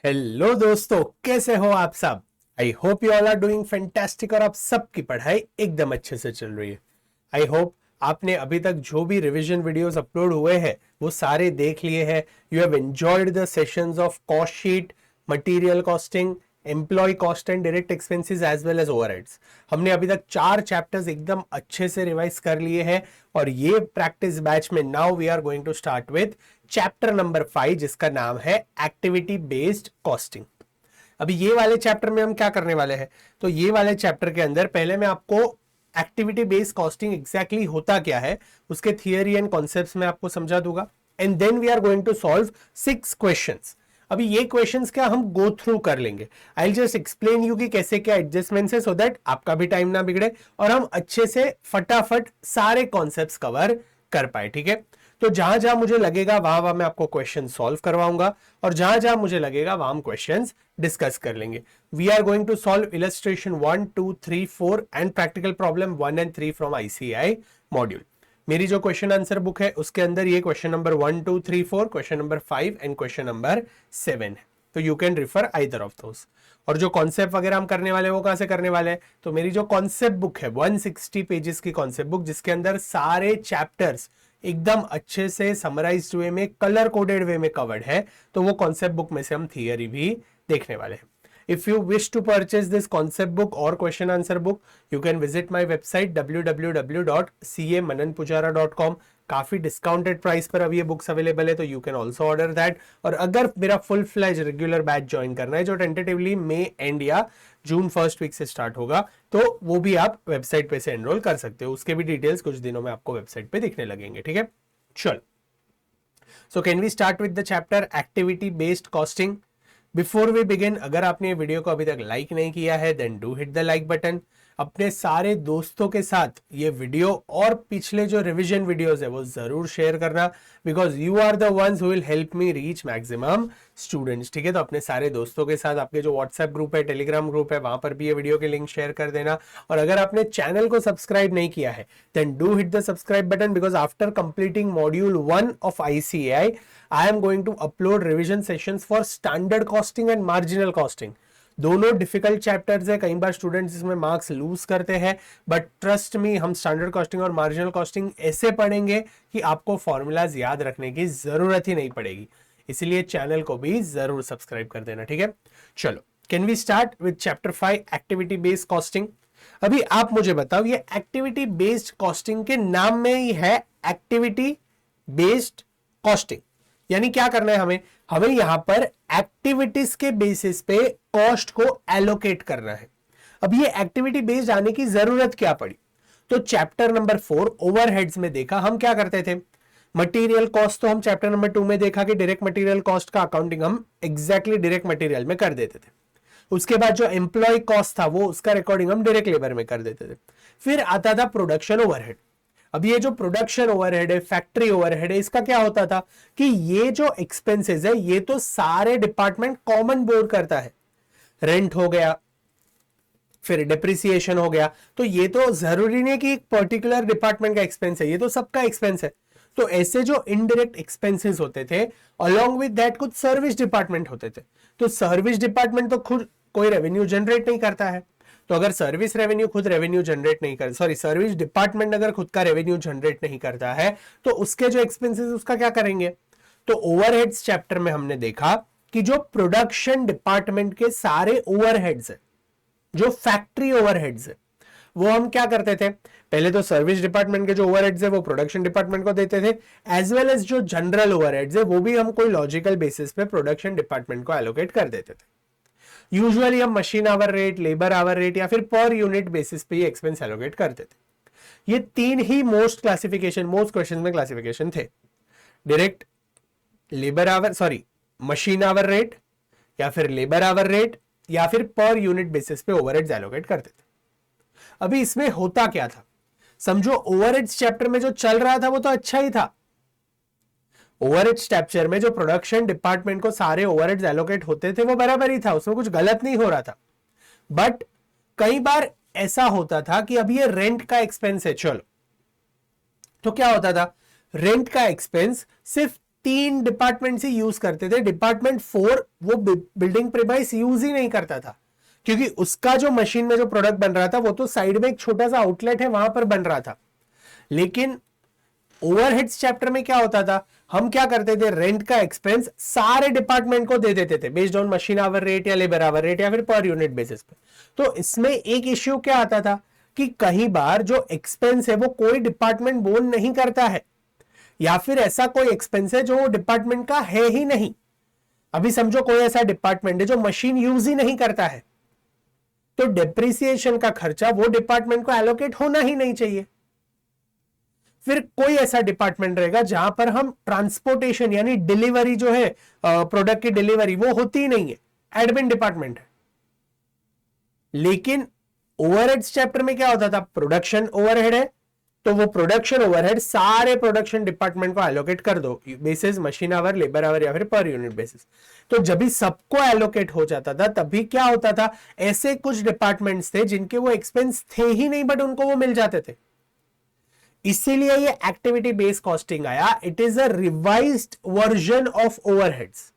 Hello दोस्तों, कैसे हो आप सब। I hope you all are doing fantastic और आप सबकी पढ़ाई एकदम अच्छे से चल रही है। आई होप आपने अभी तक जो भी रिवीजन वीडियोस अपलोड हुए हैं वो सारे देख लिए हैं। You have enjoyed the sessions of cost sheet, material costing, employ cost and direct expenses as well as overheads. हमने अभी तक 4 चैप्टर्स एकदम अच्छे से रिवाइज कर लिए हैं और ये प्रैक्टिस बैच में now we are going to start with chapter number 5 जिसका नाम है एक्टिविटी बेस्ड कॉस्टिंग। अभी ये वाले चैप्टर में हम क्या करने वाले हैं, तो ये वाले चैप्टर के अंदर पहले मैं आपको एक्टिविटी बेस्ड कॉस्टिंग एग्जैक्टली होता क्या है उसके थियरी एंड कॉन्सेप्ट्स में आपको समझा दूंगा and then we are going to solve 6 questions. अभी ये क्वेश्चंस क्या हम गो थ्रू कर लेंगे। I will just explain you कि कैसे क्या एडजस्टमेंट्स है सो दैट आपका भी टाइम ना बिगड़े और हम अच्छे से फटाफट सारे कॉन्सेप्ट्स कवर कर पाए। ठीक है, तो जहां जहां मुझे लगेगा वहां मैं आपको क्वेश्चन सॉल्व करवाऊंगा और जहां जहां मुझे लगेगा वहां हम क्वेश्चंस डिस्कस कर लेंगे। We are going to solve illustration 1, 2, 3, 4 and practical problem 1 and 3 from ICI module. मेरी जो क्वेश्चन आंसर बुक है उसके अंदर ये question number 1, 2, 3, 4, question number 5 and question number 7 है, तो you can refer either of those. और जो कॉन्सेप्ट वगैरह हम करने वाले हैं वो कहां से करने वाले हैं, तो मेरी जो कॉन्सेप्ट बुक है 160 पेजेस की कॉन्सेप्ट बुक जिसके अंदर सारे चैप्टर्स एकदम अच्छे से समराइज्ड वे में कलर कोडेड वे में कवर्ड है, तो वो कॉन्सेप्ट बुक में से हम थियरी भी देखने वाले हैं। If you wish to purchase this concept book or question answer book, you can visit my website www.camananpujara.com। काफी डिस्काउंटेड प्राइस पर अब ये बुक्स अवेलेबल है, तो you can also order that. और अगर मेरा full fledge regular batch join करना है जो टेंटेटिवली मई एंड या जून फर्स्ट वीक से स्टार्ट होगा, तो वो भी आप वेबसाइट पे से एनरोल कर सकते हो। उसके भी डिटेल्स कुछ दिनों में आपको वेबसाइट पे दिखने लगेंगे। ठीक है, चलो, so can we start with the chapter activity based costing. Before we begin, अगर आपने ये वीडियो को अभी तक लाइक नहीं किया है then do hit the like button. अपने सारे दोस्तों के साथ ये वीडियो और पिछले जो रिवीजन वीडियोस है वो जरूर शेयर करना, because you are the ones who will help me reach maximum students. ठीक है, तो अपने सारे दोस्तों के साथ आपके जो व्हाट्सएप ग्रुप है, टेलीग्राम ग्रुप है, वहां पर भी ये वीडियो के लिंक शेयर कर देना। और अगर आपने चैनल को सब्सक्राइब नहीं किया है then do hit the subscribe button, because after completing module 1 of ICAI I am going to upload revision sessions for standard costing and marginal costing। दोनों डिफिकल्ट चैप्टर्स है, कई बार स्टूडेंट्स इसमें मार्क्स लूज करते हैं, but trust me हम standard costing और marginal costing ऐसे पढ़ेंगे कि आपको फॉर्मूलाज याद रखने की जरूरत ही नहीं पड़ेगी। इसलिए चैनल को भी जरूर सब्सक्राइब कर देना। ठीक है, चलो, can we start with chapter 5 activity based costing. अभी आप मुझे बताओ, ये एक्टिविटी बेस्ड कॉस्टिंग के नाम में ही है एक्टिविटी बेस्ड कॉस्टिंग, यानी क्या करना है हमें यहां पर एक्टिविटीज के बेसिस पे कॉस्ट को एलोकेट करना है। अब ये एक्टिविटी बेस्ड आने की जरूरत क्या पड़ी, तो चैप्टर नंबर 4 ओवरहेड्स में देखा हम क्या करते थे। मटेरियल कॉस्ट तो हम चैप्टर नंबर 2 में देखा कि डायरेक्ट मटेरियल कॉस्ट का अकाउंटिंग हम एग्जैक्टली डायरेक्ट मटेरियल में कर देते थे। उसके बाद जो एम्प्लॉय कॉस्ट था वो उसका रिकॉर्डिंग हम डायरेक्ट लेबर में कर देते थे। फिर आता था प्रोडक्शन ओवरहेड। अब ये जो प्रोडक्शन ओवरहेड है, फैक्ट्री ओवरहेड है, इसका क्या होता था कि ये जो एक्सपेंसेस है ये तो सारे डिपार्टमेंट कॉमन बोर्ड करता है। रेंट हो गया, फिर डिप्रिसिएशन हो गया, तो ये तो जरूरी नहीं कि एक पर्टिकुलर डिपार्टमेंट का एक्सपेंस है, ये तो सबका एक्सपेंस है। तो ऐसे जो इनडायरेक्ट एक्सपेंसेस होते थे अलोंग विद दैट कुछ सर्विस डिपार्टमेंट होते थे। तो सर्विस डिपार्टमेंट तो खुद कोई रेवेन्यू जनरेट नहीं करता है, तो अगर सर्विस रेवेन्यू खुद रेवेन्यू जनरेट नहीं कर सर्विस डिपार्टमेंट अगर खुद का रेवेन्यू जनरेट नहीं करता है तो उसके जो एक्सपेंसेस उसका क्या करेंगे। तो ओवरहेड्स चैप्टर में हमने देखा कि जो प्रोडक्शन डिपार्टमेंट के सारे ओवरहेड्स है, जो फैक्ट्री ओवरहेड्स है, वो हम क्या करते थे, पहले तो सर्विस डिपार्टमेंट के जो ओवरहेड्स है वो प्रोडक्शन डिपार्टमेंट को देते थे, एज वेल एज जो जनरल ओवरहेड्स है वो भी हम कोई लॉजिकल बेसिस पे प्रोडक्शन डिपार्टमेंट को एलोकेट कर देते थे। यूजुअली हम machine hour rate, labour hour rate या फिर पर यूनिट बेसिस पे ये एक्सपेंस एलोकेट करते थे। ये 3 ही मोस्ट क्वेश्चन में क्लासिफिकेशन थे, direct labour our machine hour rate या फिर लेबर आवर रेट या फिर पर यूनिट बेसिस पे ओवरहेड्स एलोकेट करते थे। अभी इसमें होता क्या था, समझो ओवरहेड्स चैप्टर में जो चल रहा था वो तो अच्छा ही था। ओवरहेड्स स्ट्रक्चर में जो प्रोडक्शन डिपार्टमेंट को सारे ओवरहेड्स एलोकेट होते थे वो बराबर ही था, उसमें कुछ गलत नहीं हो रहा था। बट कई बार ऐसा होता था कि अब ये रेंट का एक्सपेंस है, चलो, तो क्या होता था, रेंट का एक्सपेंस सिर्फ 3 डिपार्टमेंट ही यूज करते थे, डिपार्टमेंट 4 वो बिल्डिंग प्रीमाइस यूज ही नहीं करता था, क्योंकि उसका जो मशीन में जो प्रोडक्ट बन रहा था वो तो साइड में एक छोटा सा आउटलेट है वहां पर बन रहा था। लेकिन ओवरहेड्स चैप्टर में क्या होता था, हम क्या करते थे, रेंट का एक्सपेंस सारे डिपार्टमेंट को दे देते थे based on machine hour rate या लेबर आवर रेट या फिर पर यूनिट बेसिस पे। तो इसमें एक इश्यू क्या आता था कि कई बार जो एक्सपेंस है वो कोई डिपार्टमेंट बोन नहीं करता है, या फिर ऐसा कोई एक्सपेंस है जो डिपार्टमेंट का है ही नहीं। अभी समझो कोई ऐसा डिपार्टमेंट है जो मशीन यूज ही नहीं करता है, तो डेप्रिसिएशन का खर्चा वो डिपार्टमेंट को एलोकेट होना ही नहीं चाहिए। फिर कोई ऐसा डिपार्टमेंट रहेगा जहां पर हम ट्रांसपोर्टेशन यानी डिलीवरी जो है प्रोडक्ट की डिलीवरी वो होती ही नहीं है, एडमिन डिपार्टमेंट है। लेकिन ओवरहेड्स चैप्टर में क्या होता था, प्रोडक्शन ओवरहेड है तो वो प्रोडक्शन ओवरहेड सारे प्रोडक्शन डिपार्टमेंट को एलोकेट कर दो basis machine our, labour our या फिर पर यूनिट बेसिस। तो जब भी सबको एलोकेट हो जाता था तभी क्या होता था, ऐसे कुछ डिपार्टमेंट्स थे जिनके वो एक्सपेंस थे ही नहीं बट उनको वो मिल जाते थे। इसीलिए ये एक्टिविटी बेस्ड कॉस्टिंग आया। It is a revised version of overheads.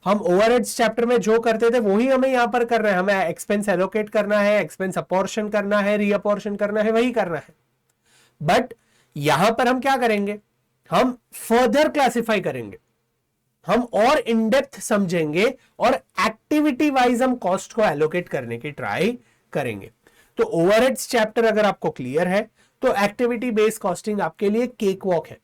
हम ओवरहेड्स चैप्टर में जो करते थे वही हमें यहां पर कर रहे हैं, हमें एक्सपेंस एलोकेट करना है, एक्सपेंस अपॉर्शन करना है, रीअपॉर्शन करना है, वही करना है। बट यहां पर हम क्या करेंगे, हम फर्दर क्लासिफाई करेंगे, हम और इन डेप्थ समझेंगे और एक्टिविटी वाइज हम कॉस्ट को एलोकेट करने की ट्राई करेंगे। तो ओवरहेड्स चैप्टर अगर आपको क्लियर है तो एक्टिविटी बेस्ड कॉस्टिंग आपके लिए केक वॉक है।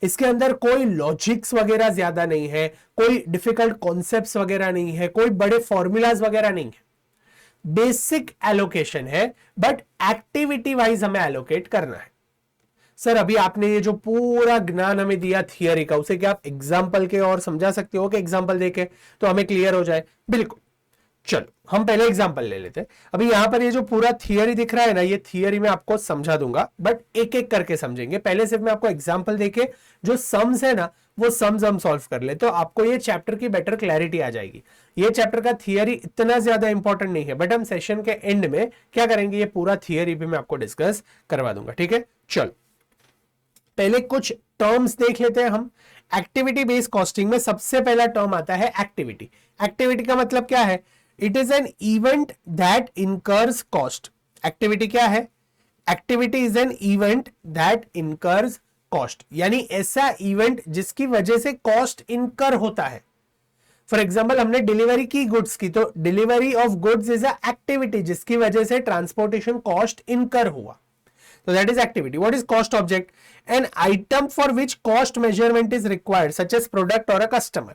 इसके अंदर कोई लॉजिक्स वगैरह ज्यादा नहीं है, कोई डिफिकल्ट कॉन्सेप्ट्स वगैरह नहीं है, कोई बड़े फॉर्मूलाज वगैरह नहीं है, बेसिक एलोकेशन है, बट एक्टिविटी वाइज हमें एलोकेट करना है। सर अभी आपने ये जो पूरा ज्ञान हमें दिया थियरी का, उसे क्या आप एग्जाम्पल के और समझा सकते हो कि एग्जाम्पल देके तो हमें क्लियर हो जाए? बिल्कुल, चलो हम पहले एग्जाम्पल ले लेते हैं। अभी यहां पर ये जो पूरा थियरी दिख रहा है ना, ये थियरी में आपको समझा दूंगा बट एक एक करके समझेंगे। पहले सिर्फ मैं आपको एग्जाम्पल देके जो सम्स है ना वो सम्स हम सॉल्व कर ले, तो आपको ये चैप्टर की बेटर क्लैरिटी आ जाएगी। ये चैप्टर का थियरी इतना ज्यादा इंपॉर्टेंट नहीं है, बट हम सेशन के एंड में क्या करेंगे, ये पूरा थियरी भी मैं आपको डिस्कस करवा दूंगा। ठीक है, चलो पहले कुछ टर्म्स देख लेते हैं हम। एक्टिविटी बेस्ड कॉस्टिंग में सबसे पहला टर्म आता है एक्टिविटी। एक्टिविटी का मतलब क्या है, it is an event that incurs cost. Activity क्या है, activity is an event that incurs cost, यानी ऐसा इवेंट जिसकी वजह से कॉस्ट इनकर होता है। फॉर एग्जाम्पल हमने डिलीवरी की गुड्स की, तो delivery of goods is a activity जिसकी वजह से ट्रांसपोर्टेशन कॉस्ट इनकर हुआ, तो that is activity. What is cost object? An item for which cost measurement is required, such as product or a customer.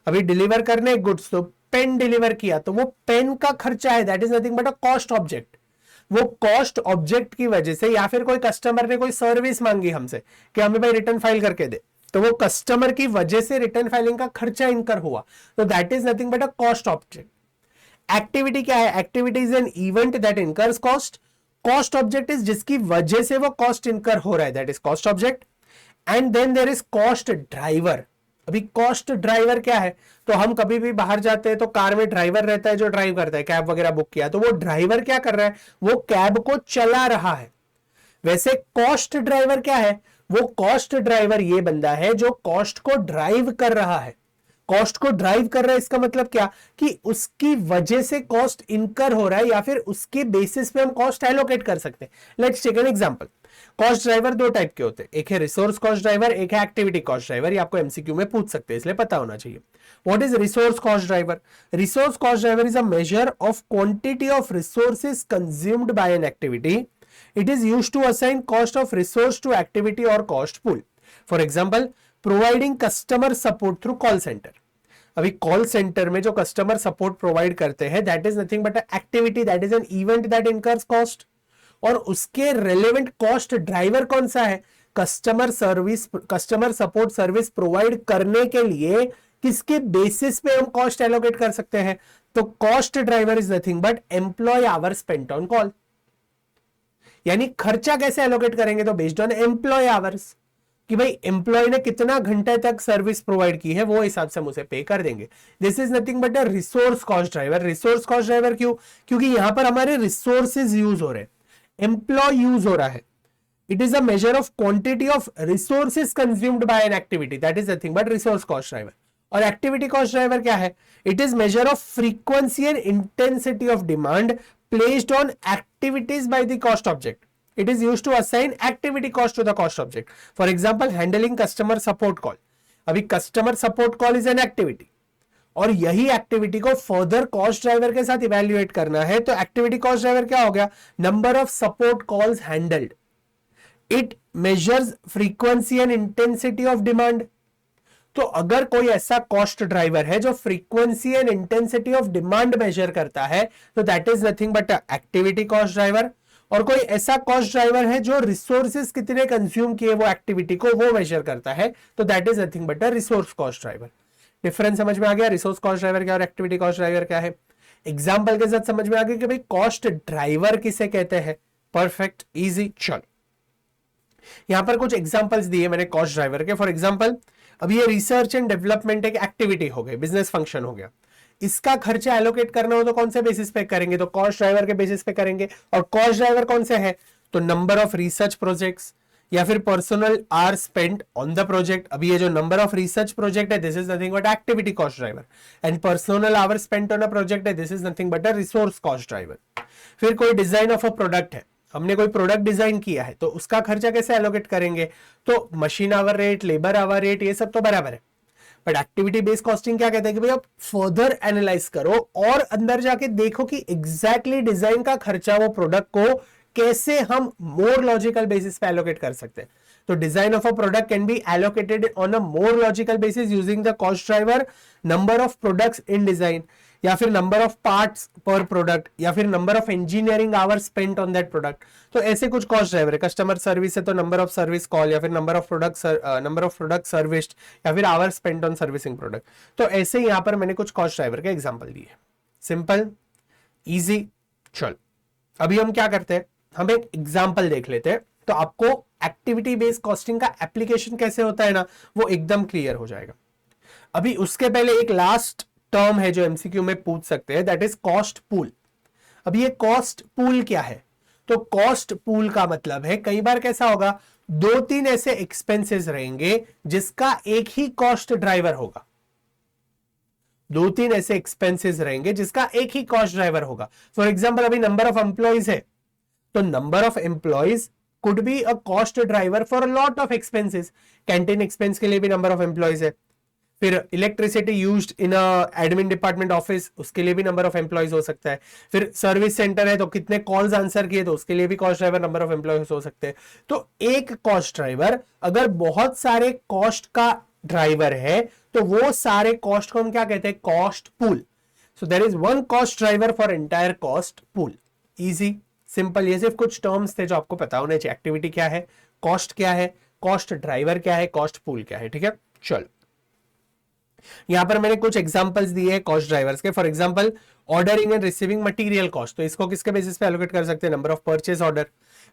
अभी deliver करने goods, तो pen deliver किया तो वो पेन का खर्चा है, that is nothing but a cost object. वो कॉस्ट ऑब्जेक्ट की वजह से, या फिर कोई कस्टमर ने कोई सर्विस मांगी हमसे कि हमें भाई रिटर्न फाइल करके दे, तो वो कस्टमर की वजह से रिटर्न फाइलिंग का खर्चा इनकर हुआ, तो that is nothing but a cost object. Activity क्या है, activity is an event that incurs cost. Cost object is जिसकी वजह से वो कॉस्ट इनकर हो रहा है, that is cost object. And then there is cost driver. अभी कॉस्ट ड्राइवर क्या है, तो हम कभी भी बाहर जाते हैं तो कार में ड्राइवर रहता है जो ड्राइव करता है, कैब वगैरह बुक किया तो वो ड्राइवर क्या कर रहा है, वो कैब को चला रहा है। वैसे कॉस्ट ड्राइवर क्या है, वो कॉस्ट ड्राइवर ये बंदा है जो कॉस्ट को ड्राइव कर रहा है। कॉस्ट को ड्राइव कर रहा है इसका मतलब क्या, कि उसकी वजह से कॉस्ट इनकर हो रहा है या फिर उसके बेसिस पे हम कॉस्ट एलोकेट कर सकते हैं। Let's take an example. Cost driver दो टाइप के होते हैं, एक है रिसोर्स कॉस्ट ड्राइवर, एक है एक्टिविटी कॉस्ट ड्राइवर। ये आपको एमसीक्यू में पूछ सकते हैं, इसलिए पता होना चाहिए। What is resource cost driver? Resource cost driver is a measure of quantity of resources consumed by an activity. It is used to assign cost of resource to activity or cost pool. For example, providing customer support through call centre. अभी call centre में जो customer support provide करते हैं that is nothing but activity, that is an event that incurs cost. और उसके relevant cost driver कौन सा है, customer service, customer support service provide करने के लिए किसके बेसिस पे हम कॉस्ट एलोकेट कर सकते हैं, तो cost driver is nothing but employ hour spent on call. यानी खर्चा कैसे एलोकेट करेंगे, तो बेस्ड ऑन एम्प्लॉय आवर्स, कि भाई एम्प्लॉय ने कितना घंटे तक सर्विस प्रोवाइड की है वो हिसाब से हम उसे पे कर देंगे। This is nothing but a resource cost driver. Resource cost driver क्यों, क्योंकि यहां पर हमारे रिसोर्सेज यूज हो रहे हैं, एम्प्लॉय यूज हो रहा है। It is a measure of quantity of resources consumed by an activity. That is nothing but resource cost driver. और एक्टिविटी कॉस्ट ड्राइवर क्या है? It is measure of frequency and intensity of demand placed on activities by the cost object. It is used to assign activity cost to the cost object. For example, handling customer support call. अभी customer support call is an activity और यही activity को further cost driver के साथ evaluate करना है. तो activity cost driver क्या हो गया? Number of support calls handled. It measures frequency and intensity of demand. तो अगर कोई ऐसा कॉस्ट ड्राइवर है जो frequency and intensity of demand measure करता है तो that is nothing but activity cost driver. और कोई ऐसा कॉस्ट ड्राइवर है जो रिसोर्सेज कितने कंज्यूम किए वो एक्टिविटी को वो मेजर करता है तो that is nothing but a resource cost driver. Difference समझ में आ गया? रिसोर्स कॉस्ट ड्राइवर क्या और एक्टिविटी कॉस्ट ड्राइवर क्या है? एग्जांपल के साथ समझ में आ गया कि भाई कॉस्ट ड्राइवर किसे कहते हैं. Perfect, easy. चलो यहां पर कुछ एग्जांपल्स दिए मैंने कॉस्ट ड्राइवर के. फॉर एग्जांपल अभी ये रिसर्च एंड डेवलपमेंट एक एक्टिविटी हो गई, बिजनेस फंक्शन हो गया. इसका खर्चा एलोकेट करना हो तो कौन से बेसिस पे करेंगे? तो कॉस्ट ड्राइवर के बेसिस पे करेंगे. और कॉस्ट ड्राइवर कौन से है? तो नंबर ऑफ रिसर्च प्रोजेक्ट्स या फिर personal hour spent on the project. अभी ये जो नंबर ऑफ रिसर्च प्रोजेक्ट है this is nothing but activity cost driver and personal hour spent on a project है this is nothing but a resource cost driver. फिर कोई design of a product है, हमने कोई प्रोडक्ट डिजाइन किया है तो उसका खर्चा कैसे एलोकेट करेंगे? तो machine hour rate, labour hour rate, ये सब तो बराबर है. बट एक्टिविटी बेस्ड कॉस्टिंग क्या कहते हैं कि भाई आप फर्दर एनालाइज करो और अंदर जाके देखो कि एग्जैक्टली डिजाइन का खर्चा वो प्रोडक्ट को कैसे हम मोर लॉजिकल बेसिस पे एलोकेट कर सकते हैं. तो design of a product can be allocated on a more logical basis using the cost driver, number of products in design या फिर number of parts per product या फिर number of engineering hour spent on that product. तो ऐसे कुछ cost driver है. Customer service है तो नंबर ऑफ सर्विस कॉल या फिर नंबर ऑफ प्रोडक्ट सर्विस्ड या फिर hour spent on servicing product. तो ऐसे यहां पर मैंने कुछ कॉस्ट ड्राइवर के एग्जांपल दिए. Simple, easy. चलो अभी हम क्या करते हैं, हम एक एग्जांपल देख लेते हैं तो आपको एक्टिविटी बेस्ड कॉस्टिंग का एप्लीकेशन कैसे होता है ना वो एकदम क्लियर हो जाएगा. अभी उसके पहले एक लास्ट टर्म है जो एमसीक्यू में पूछ सकते हैं, दैट इज कॉस्ट पूल. अब ये कॉस्ट पूल क्या है? तो कॉस्ट पूल का मतलब है कई बार कैसा होगा, 2-3 ऐसे एक्सपेंसेस रहेंगे जिसका एक ही कॉस्ट ड्राइवर होगा. 2-3 ऐसे एक्सपेंसेस रहेंगे जिसका एक ही कॉस्ट ड्राइवर होगा. फॉर एग्जांपल अभी नंबर ऑफ एम्प्लॉइज है तो number of employees could be a cost driver for a lot of expenses. Canteen expense के लिए भी नंबर ऑफ एम्प्लॉइज है. फिर electricity used in admin department office, उसके लिए भी नंबर ऑफ एम्प्लॉइज हो सकता है. फिर सर्विस सेंटर है तो कितने कॉल्स आंसर किए तो उसके लिए भी cost driver number of employees हो सकते हैं. तो एक कॉस्ट ड्राइवर अगर बहुत सारे कॉस्ट का ड्राइवर है तो वो सारे कॉस्ट को हम क्या कहते हैं? Cost pool. So there is one cost driver for entire cost pool. Easy, simple. ये सिर्फ कुछ टर्म्स थे जो आपको पता होने चाहिए. एक्टिविटी क्या है, कॉस्ट क्या है, कॉस्ट ड्राइवर क्या है, कॉस्ट पूल क्या है. ठीक है, चलो यहां पर मैंने कुछ एग्जांपल्स दिए हैं कॉस्ट ड्राइवर्स के. For example ordering and receiving material cost, तो इसको किसके बेसिस पे एलोकेट कर सकते हैं? Number of purchase order.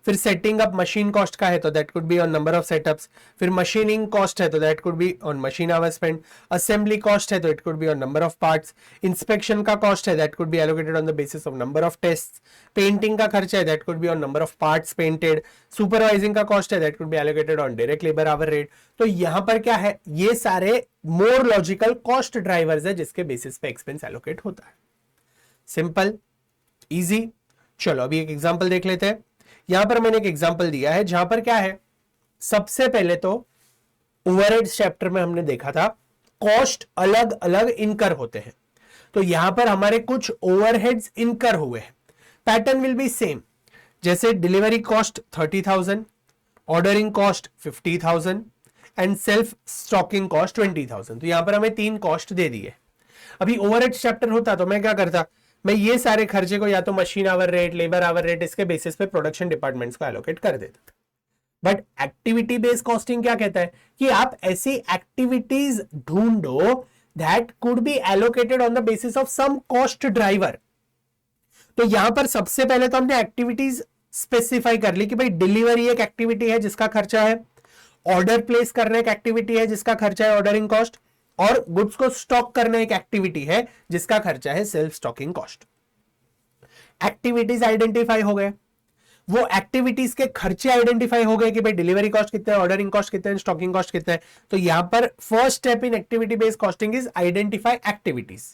फिर सेटिंग अप मशीन कॉस्ट का है तो that could be on number of setups. फिर मशीनिंग कॉस्ट है तो that could be on machine our spend. Assembly cost है तो it could be on number of parts. Inspection का कॉस्ट है that could be allocated on the basis of number of test. Painting का खर्चा है that could be on number of parts painted. Supervising का cost है that could be allocated on direct labour hour rate. तो यहां पर क्या है, ये सारे मोर लॉजिकल कॉस्ट ड्राइवर्स है जिसके बेसिस पे एक्सपेंस एलोकेट होता है. Simple, easy. चलो अभी एक एग्जांपल देख लेते हैं. यहां पर मैंने एक एग्जांपल दिया है जहां पर क्या है, सबसे पहले तो ओवरहेड्स चैप्टर में हमने देखा था कॉस्ट अलग अलग इनकर होते हैं. तो यहां पर हमारे कुछ ओवरहेड्स इनकर हुए हैं. Pattern will be same. जैसे delivery cost 30,000, ordering cost 50,000 and self stocking cost 20,000. तो यहां पर हमें 3 कॉस्ट दे दिए. अभी ओवरहेड्स चैप्टर होता तो मैं क्या करता, मैं ये सारे खर्चे को या तो machine hour rate, labour hour rate, इसके बेसिस पे प्रोडक्शन डिपार्टमेंट्स को एलोकेट कर देता था. बट एक्टिविटी बेस्ड कॉस्टिंग क्या कहता है कि आप ऐसी एक्टिविटीज ढूंढो that could be allocated on the basis of some cost driver. तो यहां पर सबसे पहले तो हमने एक्टिविटीज स्पेसिफाई कर ली कि भाई डिलीवरी एक एक्टिविटी है जिसका खर्चा है, ऑर्डर प्लेस करना एक एक्टिविटी है जिसका खर्चा है ऑर्डरिंग कॉस्ट, और गुड्स को स्टॉक करना एक एक्टिविटी है जिसका खर्चा है shelf stocking cost. Activities identify हो गए. वो एक्टिविटीज के खर्चे आइडेंटिफाई हो गए कि भाई डिलीवरी कॉस्ट कितना है, ऑर्डरिंग कॉस्ट कितना है, स्टॉकिंग कॉस्ट कितना है। तो यहां पर first step in activity based costing is identify activities.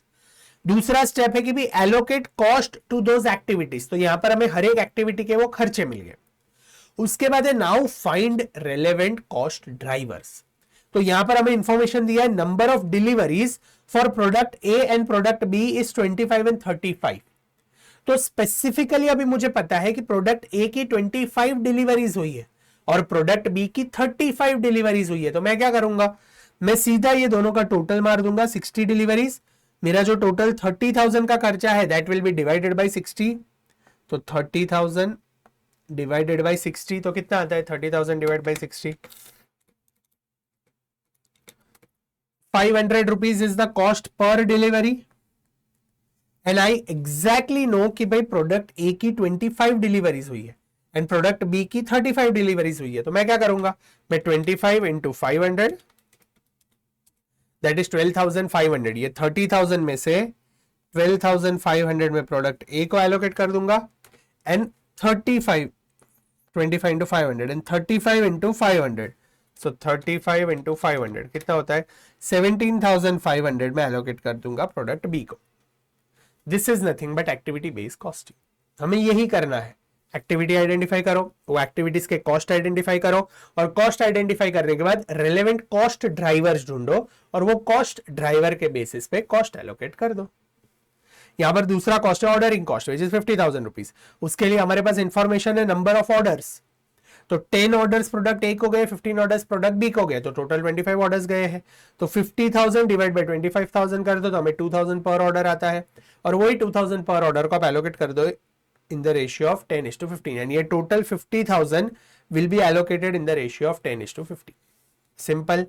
दूसरा स्टेप है कि भी allocate cost to those activities. तो यहां पर हमें हर एक एक्टिविटी के वो खर्चे मिल गए। उसके बाद है now find relevant cost drivers. तो यहां पर हमें इंफॉर्मेशन दिया है number of deliveries for product A and product B is 25 and 35। तो स्पेसिफिकली अभी मुझे पता है कि प्रोडक्ट ए की 25 डिलीवरीज हुई है और प्रोडक्ट बी की 35 डिलीवरीज हुई है। तो मैं क्या करूंगा, मैं सीधा ये दोनों का टोटल मार दूंगा 60 डिलीवरीज। मेरा जो टोटल 30,000 का खर्चा है that will be divided bye 60। तो 30,000 डिवाइडेड बाय 60 तो कितना आता है, 30,000 divide by 60, 500 rupees is the cost per delivery. And I exactly know कि भाई प्रोडक्ट ए की 25 डिलीवरीज हुई है एंड प्रोडक्ट बी की 35 डिलीवरीज हुई है। तो मैं क्या करूंगा, मैं 25 इंटू 500 दैट इज 12,500। ये 30,000 में से 12,500 में प्रोडक्ट ए को एलोकेट कर दूंगा and 35 25 into 500 and 35 into 500। So 35 into 500 कितना होता है, 17,500 में एलोकेट कर दूंगा प्रोडक्ट बी को। This is nothing but activity based costing. हमें यही करना है, एक्टिविटी आइडेंटिफाई करो, वो एक्टिविटीज के कॉस्ट आइडेंटिफाई करो और कॉस्ट आइडेंटिफाई करने के बाद रेलेवेंट कॉस्ट ड्राइवर्स ढूंढो और वो कॉस्ट ड्राइवर के बेसिस पे कॉस्ट एलोकेट कर दो। यहां पर दूसरा कॉस्ट है ordering cost which is 50,000 rupees. उसके लिए हमारे पास इंफॉर्मेशन है नंबर ऑफ ऑर्डर्स। तो 10 ऑर्डर्स प्रोडक्ट ए को गए, 15 ऑर्डर्स प्रोडक्ट बी को गए, तो टोटल 25 ऑर्डर्स गए हैं। तो 50,000 डिवाइड बाय 25,000 कर दो तो हमें 2,000 पर ऑर्डर आता है और वही 2,000 पर ऑर्डर को आप एलोकेट कर दो in the ratio of 10:15 and ये total 50,000 will be allocated in the ratio of 10:50। Simple,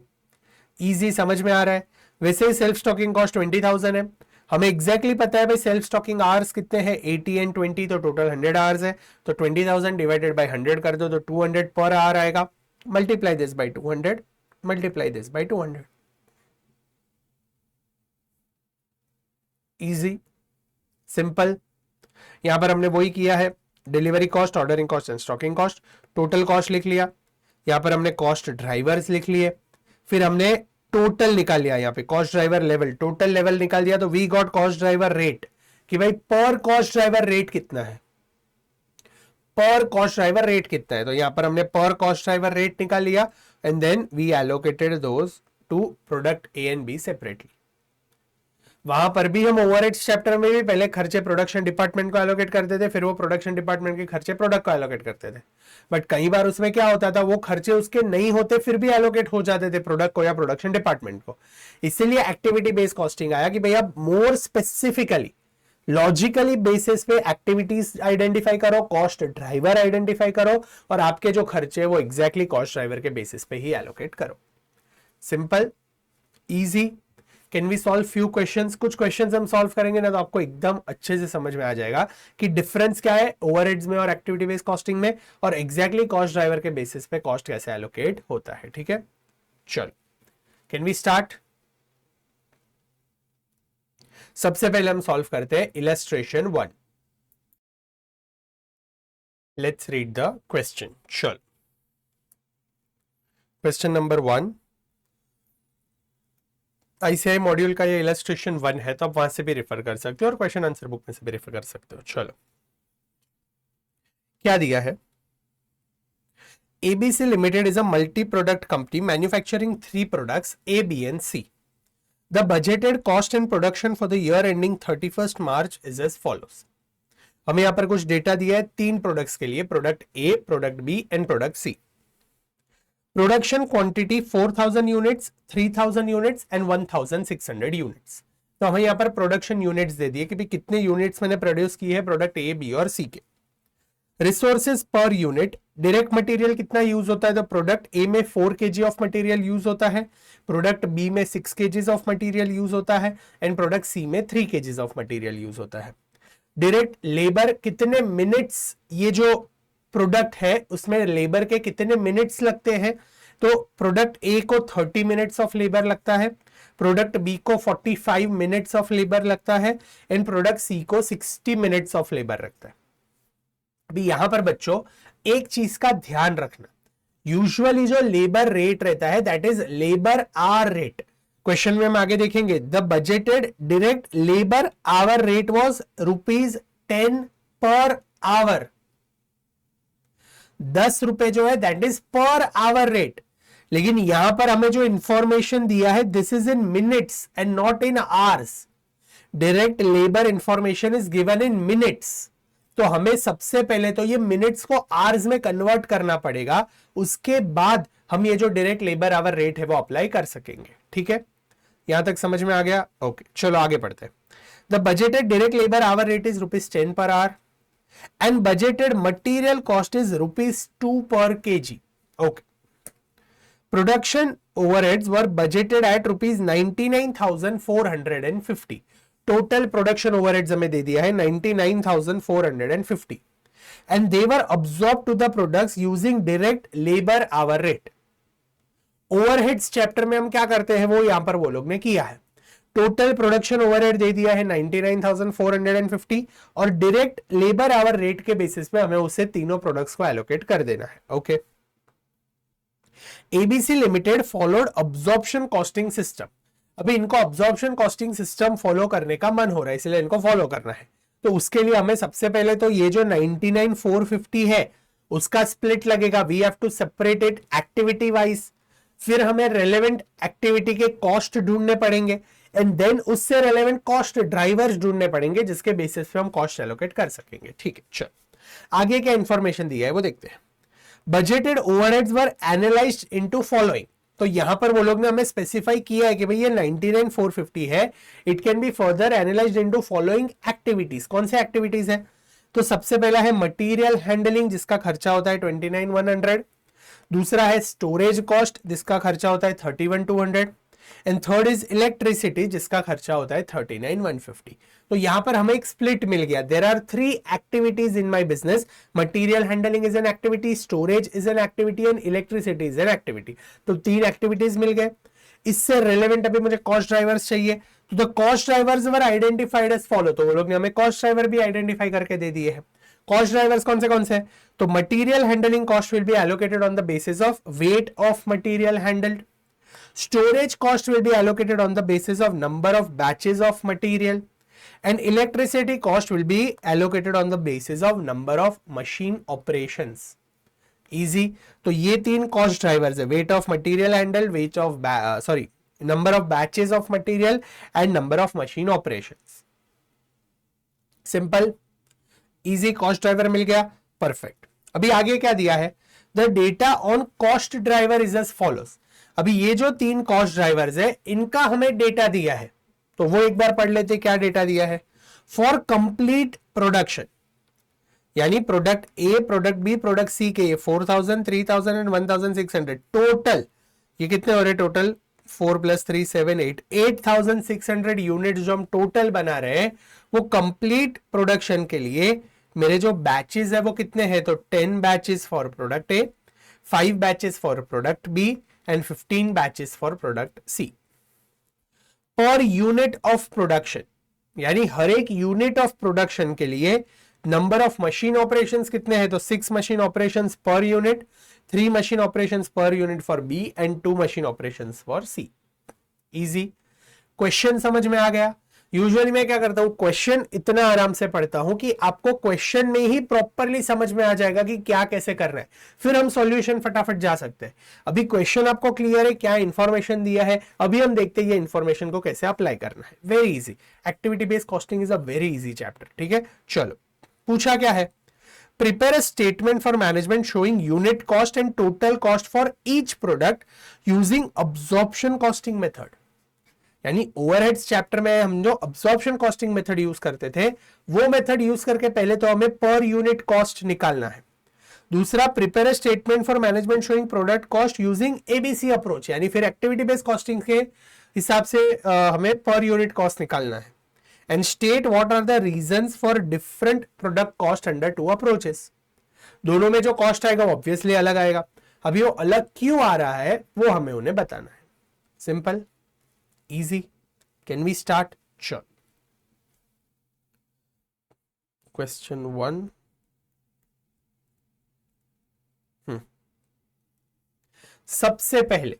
easy, समझ में आ रहा है। वैसे ही सेल्फ स्टॉकिंग कॉस्ट 20,000 है। हमें एग्जैक्टली पता है भाई सेल्फ स्टॉकिंग आवर्स कितने हैं, 80 एंड 20, तो टोटल 100 आवर्स है। तो 20,000 डिवाइडेड बाय 100 कर दो तो 200 पर आवर आएगा। Multiply this by 200, multiply this by 200। Easy, simple. यहां पर हमने वही किया है, delivery cost, ordering cost and stocking cost. Total cost लिख लिया, यहां पर हमने कॉस्ट ड्राइवर्स लिख लिए, फिर हमने टोटल निकाल लिया, यहाँ पे cost driver level, total level निकाल दिया। तो we got cost driver rate कि भाई पर कॉस्ट ड्राइवर रेट कितना है, पर कॉस्ट ड्राइवर रेट कितना है। तो यहां पर हमने पर कॉस्ट ड्राइवर रेट निकाल लिया and then we allocated those to product A and B separately. वहां पर भी हम ओवरहेड्स चैप्टर में भी पहले खर्चे प्रोडक्शन डिपार्टमेंट को एलोकेट करते थे, फिर वो प्रोडक्शन डिपार्टमेंट के खर्चे प्रोडक्ट को एलोकेट करते थे। बट कई बार उसमें क्या होता था, वो खर्चे उसके नहीं होते फिर भी एलोकेट हो जाते थे प्रोडक्ट को या प्रोडक्शन डिपार्टमेंट को। इसीलिए एक्टिविटी बेस्ड कॉस्टिंग आया कि भैया मोर स्पेसिफिकली लॉजिकली बेसिस पे एक्टिविटीज आइडेंटिफाई करो, कॉस्ट ड्राइवर आइडेंटिफाई करो और आपके जो खर्चे वो एग्जैक्टली कॉस्ट ड्राइवर के बेसिस पे ही एलोकेट करो। Simple, easy. Can we solve few questions? कुछ क्वेश्चंस हम सॉल्व करेंगे ना तो आपको एकदम अच्छे से समझ में आ जाएगा कि डिफरेंस क्या है ओवरहेड्स में और एक्टिविटी बेस्ड कॉस्टिंग में, और एग्जैक्टली कॉस्ट ड्राइवर के बेसिस पे कॉस्ट कैसे एलोकेट होता है। ठीक है, चलो कैन वी स्टार्ट। सबसे पहले हम सॉल्व करते हैं illustration 1। Let's read the question. चलो क्वेश्चन नंबर 1, आईसीआई मॉड्यूल का ये इलस्ट्रेशन 1 है, तो आप वहां से भी रेफर कर सकते हो और क्वेश्चन आंसर बुक में से भी रेफर कर सकते हो। चलो क्या दिया है, ABC Limited is a multi-product company manufacturing 3 products A, B and C. The budgeted cost and production for the year ending 31st March is as follows. हमें यहाँ पर कुछ डेटा दिया है 3 प्रोडक्ट्स के लिए, product A, product B and product C। Production quantity 4,000 units, 3,000 units and 1,600 units. तो हमें यहाँ पर प्रोडक्शन यूनिट्स दे दिए कि भाई कितने यूनिट्स मैंने प्रोड्यूस किए हैं प्रोडक्ट ए, बी और सी के। Resources per unit, direct material कितना यूज होता है, तो प्रोडक्ट ए में 4 kg ऑफ मटेरियल यूज होता है, प्रोडक्ट बी में 6 kg ऑफ मटेरियल यूज होता है एंड प्रोडक्ट सी में 3 kg ऑफ मटेरियल यूज होता है। डायरेक्ट लेबर कितने मिनट्स, ये जो प्रोडक्ट है उसमें लेबर के कितने मिनट्स लगते हैं, तो प्रोडक्ट ए को 30 मिनट्स ऑफ लेबर लगता है, प्रोडक्ट बी को 45 मिनट्स ऑफ लेबर लगता है एंड प्रोडक्ट सी को 60 मिनट्स ऑफ लेबर लगता है। अभी यहां पर बच्चों एक चीज का ध्यान रखना, यूजुअली जो लेबर रेट रहता है that is labour hour rate. Question में हम आगे देखेंगे, the budgeted direct labour hour rate was ₹10 per hour. 10 रुपए जो है that is per hour rate, लेकिन यहां पर हमें जो इंफॉर्मेशन दिया है this is in minutes and not in hours. Direct labour information is given in minutes, तो हमें सबसे पहले तो ये मिनट्स को आवर्स में कन्वर्ट करना पड़ेगा, उसके बाद हम ये जो डायरेक्ट लेबर आवर रेट है वो अप्लाई कर सकेंगे। ठीक है, यहां तक समझ में आ गया? ओके, चलो आगे पढ़ते हैं। The budgeted direct labour hour rate is ₹10 per hour and budgeted material cost is ₹2 per kg. Okay. Production overheads were budgeted at ₹99,450. Total production overheads हमें दे दिया है 99,450 and they were absorbed to the products using direct labor hour rate. Overheads chapter में हम क्या करते हैं वो यहां पर वो लोग ने किया है। टोटल प्रोडक्शन ओवरहेड दे दिया है 99,450 और डायरेक्ट लेबर आवर रेट के बेसिस पे हमें उसे तीनों प्रोडक्ट्स को एलोकेट कर देना है। Okay, ABC limited followed absorption costing system. अभी इनको अब्जॉर्प्शन कॉस्टिंग सिस्टम फॉलो करने का मन हो रहा है, इसलिए इनको फॉलो करना है। तो उसके लिए हमें सबसे पहले तो ये जो 99,450 है उसका स्प्लिट लगेगा, we have to separate it activity wise. फिर हमें रेलेवेंट एक्टिविटी के कॉस्ट ढूंढने पड़ेंगे एंड देन उससे रेलेवेंट कॉस्ट ड्राइवर्स ढूंढने पड़ेंगे जिसके बेसिस पे हम कॉस्ट एलोकेट कर सकेंगे। ठीक है, चल आगे क्या इंफॉर्मेशन दिया है वो देखते हैं। बजटेड ओवरहेड्स वर एनालाइज्ड इनटू फॉलोइंग, तो यहां पर वो लोग ने हमें स्पेसिफाई किया है कि भाई ये 99,450 है, it can be further analysed into following activities. कौन से एक्टिविटीज है? तो सबसे पहला है मटीरियल हैंडलिंग जिसका खर्चा होता है 29,100। दूसरा है स्टोरेज कॉस्ट जिसका खर्चा होता है 31,200 एंड थर्ड इज इलेक्ट्रिसिटी जिसका खर्चा होता है 39,150। तो यहां पर हमें एक स्प्लिट मिल गया। There are 3 activities in my business, material handling is an activity, storage is an activity and electricity is an activity. तो 3 एक्टिविटीज मिल गए। इससे रिलेवेंट अभी मुझे कॉस्ट ड्राइवर्स चाहिए, तो the cost drivers were identified as follow. तो वो लोग ने हमें कॉस्ट ड्राइवर भी आइडेंटिफाई करके दे दिए हैं। कॉस्ट ड्राइवर्स कौन से? तो material handling cost will be allocated on the basis of weight of material handled. Storage cost will be allocated on the basis of number of batches of material and electricity cost will be allocated on the basis of number of machine operations. Easy. तो ये 3 cost drivers है, weight of material handled, weight of number of batches of material and number of machine operations. Simple, easy, cost driver मिल गया, perfect. अभी आगे क्या दिया है? The data on cost driver is as follows. अभी ये जो 3 कॉस्ट ड्राइवर्स है इनका हमें डेटा दिया है, तो वो एक बार पढ़ लेते। क्या डेटा दिया है? फॉर कंप्लीट प्रोडक्शन, यानी product A, product B, product C के 4,000, 3,000 एंड 1,600 टोटल, ये कितने हो रहे टोटल? 4 + 3 7 8 8,600 यूनिट जो हम टोटल बना रहे हैं वो कंप्लीट प्रोडक्शन के लिए मेरे जो बैचेस है वो कितने हैं? तो 10 batches for product A, 5 batches for product B and 15 batches for product C. Per unit of production, यानी हर एक यूनिट ऑफ प्रोडक्शन के लिए नंबर ऑफ मशीन ऑपरेशंस कितने हैं? तो 6 machine operations per unit, 3 machine operations per unit for B and 2 machine operations for C. Easy, question समझ में आ गया? यूजुअली मैं क्या करता हूं, क्वेश्चन इतना आराम से पढ़ता हूं कि आपको क्वेश्चन में ही प्रॉपरली समझ में आ जाएगा कि क्या कैसे करना है, फिर हम सॉल्यूशन फटाफट जा सकते हैं। अभी क्वेश्चन आपको क्लियर है, क्या इंफॉर्मेशन दिया है, अभी हम देखते हैं ये इंफॉर्मेशन को कैसे अप्लाई करना है। Very easy, activity based costing is a very easy chapter. ठीक है, चलो पूछा क्या है? Prepare a statement for management showing unit cost and total cost for each product using absorption costing method. यानी ओवरहेड्स चैप्टर में हम जो अब्जॉर्प्शन कॉस्टिंग मेथड यूज करते थे वो मेथड यूज करके पहले तो हमें पर यूनिट कॉस्ट निकालना है। दूसरा, prepare a statement for management showing product cost using ABC approach, यानी फिर एक्टिविटी बेस्ड कॉस्टिंग के हिसाब से हमें पर यूनिट कॉस्ट निकालना है। And state what are the reasons for different product cost under 2 approaches. दोनों में जो कॉस्ट आएगा वो ऑब्वियसली अलग आएगा, अभी वो अलग क्यों आ रहा है वो हमें उन्हें बताना है। Simple, easy. Can we start? Sure. Question 1. सबसे पहले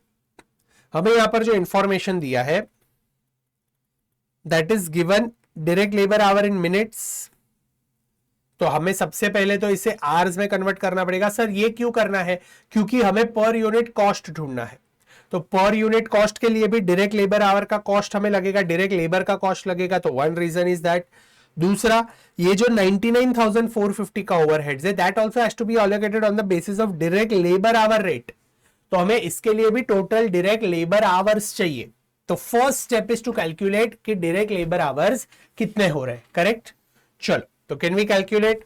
हमें यहां पर जो इंफॉर्मेशन दिया है that is given direct labour our in minutes, तो हमें सबसे पहले तो इसे आवर्स में कन्वर्ट करना पड़ेगा। सर ये क्यों करना है? क्योंकि हमें पर यूनिट कॉस्ट ढूंढना है। तो पर यूनिट कॉस्ट के लिए भी डायरेक्ट लेबर आवर का कॉस्ट हमें लगेगा, डायरेक्ट लेबर का कॉस्ट लगेगा, तो वन रीजन इज दैट। दूसरा, ये जो 99,450 का ओवरहेड्स है that also has to be allocated on the basis of direct labour hour rate, तो हमें इसके लिए भी टोटल डायरेक्ट लेबर आवर्स चाहिए। तो first step is to calculate कि डायरेक्ट लेबर आवर्स कितने हो रहे हैं, करेक्ट। चलो, तो कैन वी कैलकुलेट?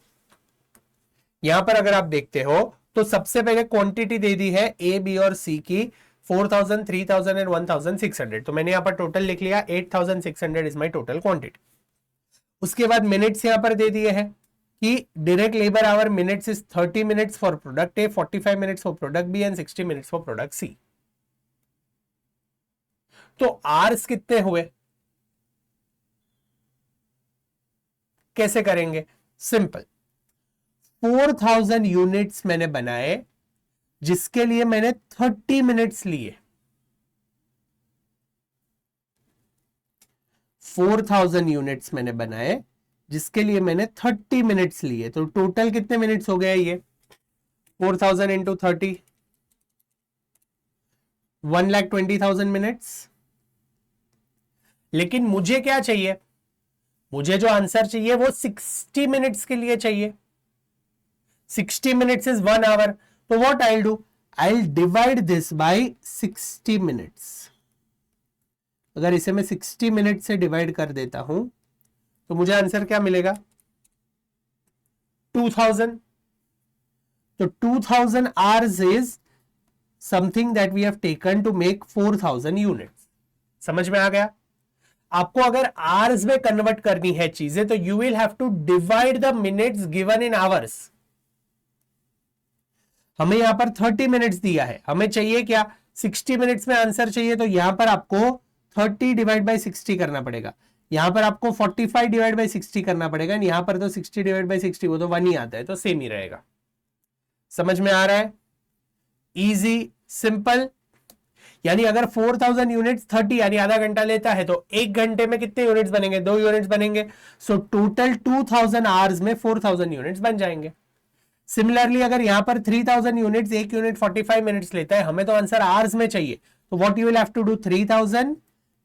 यहां पर अगर आप देखते हो तो सबसे पहले क्वांटिटी दे दी है ए, बी और सी की 4,000, 3,000 एंड 1,600, तो मैंने यहां पर टोटल लिख लिया 8,600 इज माई टोटल क्वांटिटी। उसके बाद मिनट्स यहां पर दे दिए हैं कि direct labour hour minutes is 30 minutes for product A, 45 minutes for product B and 60 minutes for product C. तो आवर्स कितने हुए, कैसे करेंगे? सिंपल, 4,000 यूनिट्स मैंने बनाए जिसके लिए मैंने 30 मिनट्स लिए। 4,000 यूनिट्स मैंने बनाए जिसके लिए मैंने 30 मिनट्स लिए, तो टोटल कितने मिनट्स हो गए? ये 4,000 इंटू 30, 1,20,000 मिनट्स। लेकिन मुझे क्या चाहिए? मुझे जो आंसर चाहिए वो 60 मिनट्स के लिए चाहिए। 60 मिनट्स इज 1 आवर, तो what I will do, I will divide this by 60 minutes. अगर इसे मैं 60 मिनट से डिवाइड कर देता हूं तो मुझे आंसर क्या मिलेगा? 2000। तो 2000 hours is something that we have taken to make 4,000 units. समझ में आ गया? आपको अगर आवर्स में कन्वर्ट करनी है चीजें तो you will have to divide the minutes given in hours. हमें यहां पर 30 मिनट्स दिया है, हमें चाहिए क्या? 60 मिनट्स में आंसर चाहिए, तो यहां पर आपको 30 डिवाइड बाई 60 करना पड़ेगा। यहां पर आपको 45 डिवाइड बाई 60 करना पड़ेगा। यहां पर तो 60 डिवाइड बाई 60 वो तो 1 ही आता है, तो सेम ही रहेगा। समझ में आ रहा है? Easy, simple. यानी अगर 4,000 यूनिट्स 30 यानी आधा घंटा लेता है तो एक घंटे में कितने यूनिट्स बनेंगे? 2 यूनिट्स बनेंगे। सो टोटल 2,000 आवर्स में 4,000 यूनिट्स बन जाएंगे। सिमिलरली अगर यहां पर 3,000 यूनिट्स, एक यूनिट 45 मिनट्स लेता है, हमें तो आंसर आवर्स में चाहिए, तो what you will have to do, 3,000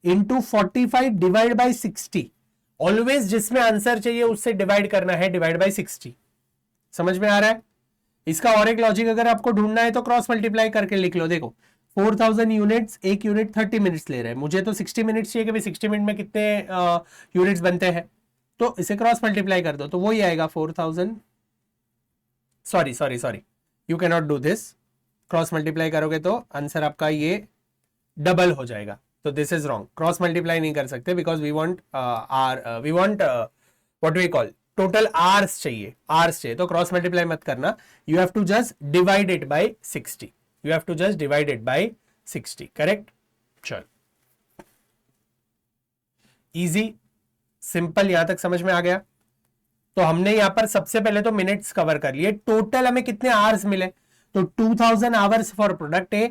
into 45 divide by 60। Always जिसमें आंसर चाहिए उससे डिवाइड करना है, डिवाइड बाई 60। समझ में आ रहा है? इसका और एक लॉजिक अगर आपको ढूंढना है तो क्रॉस मल्टीप्लाई करके लिख लो। देखो 4,000 यूनिट्स, एक यूनिट 30 मिनट्स ले रहे हैं, मुझे तो 60 मिनट्स चाहिए कि भाई 60 मिनट में कितने यूनिट्स बनते हैं, तो इसे क्रॉस मल्टीप्लाई कर दो तो वही आएगा 4,000। Sorry, you can not do this. Cross multiply करोगे तो आंसर आपका ये डबल हो जाएगा, तो this is wrong. Cross multiply नहीं कर सकते because we want what we call total hours चाहिए, तो क्रॉस मल्टीप्लाई मत करना। You have to just divide it by 60। You have to just divide it by 60, correct? चलो, इजी, सिंपल, यहां तक समझ में आ गया। तो हमने यहां पर सबसे पहले तो मिनट्स कवर कर लिए। टोटल हमें कितने आवर्स मिले? तो 2,000 hours for product A,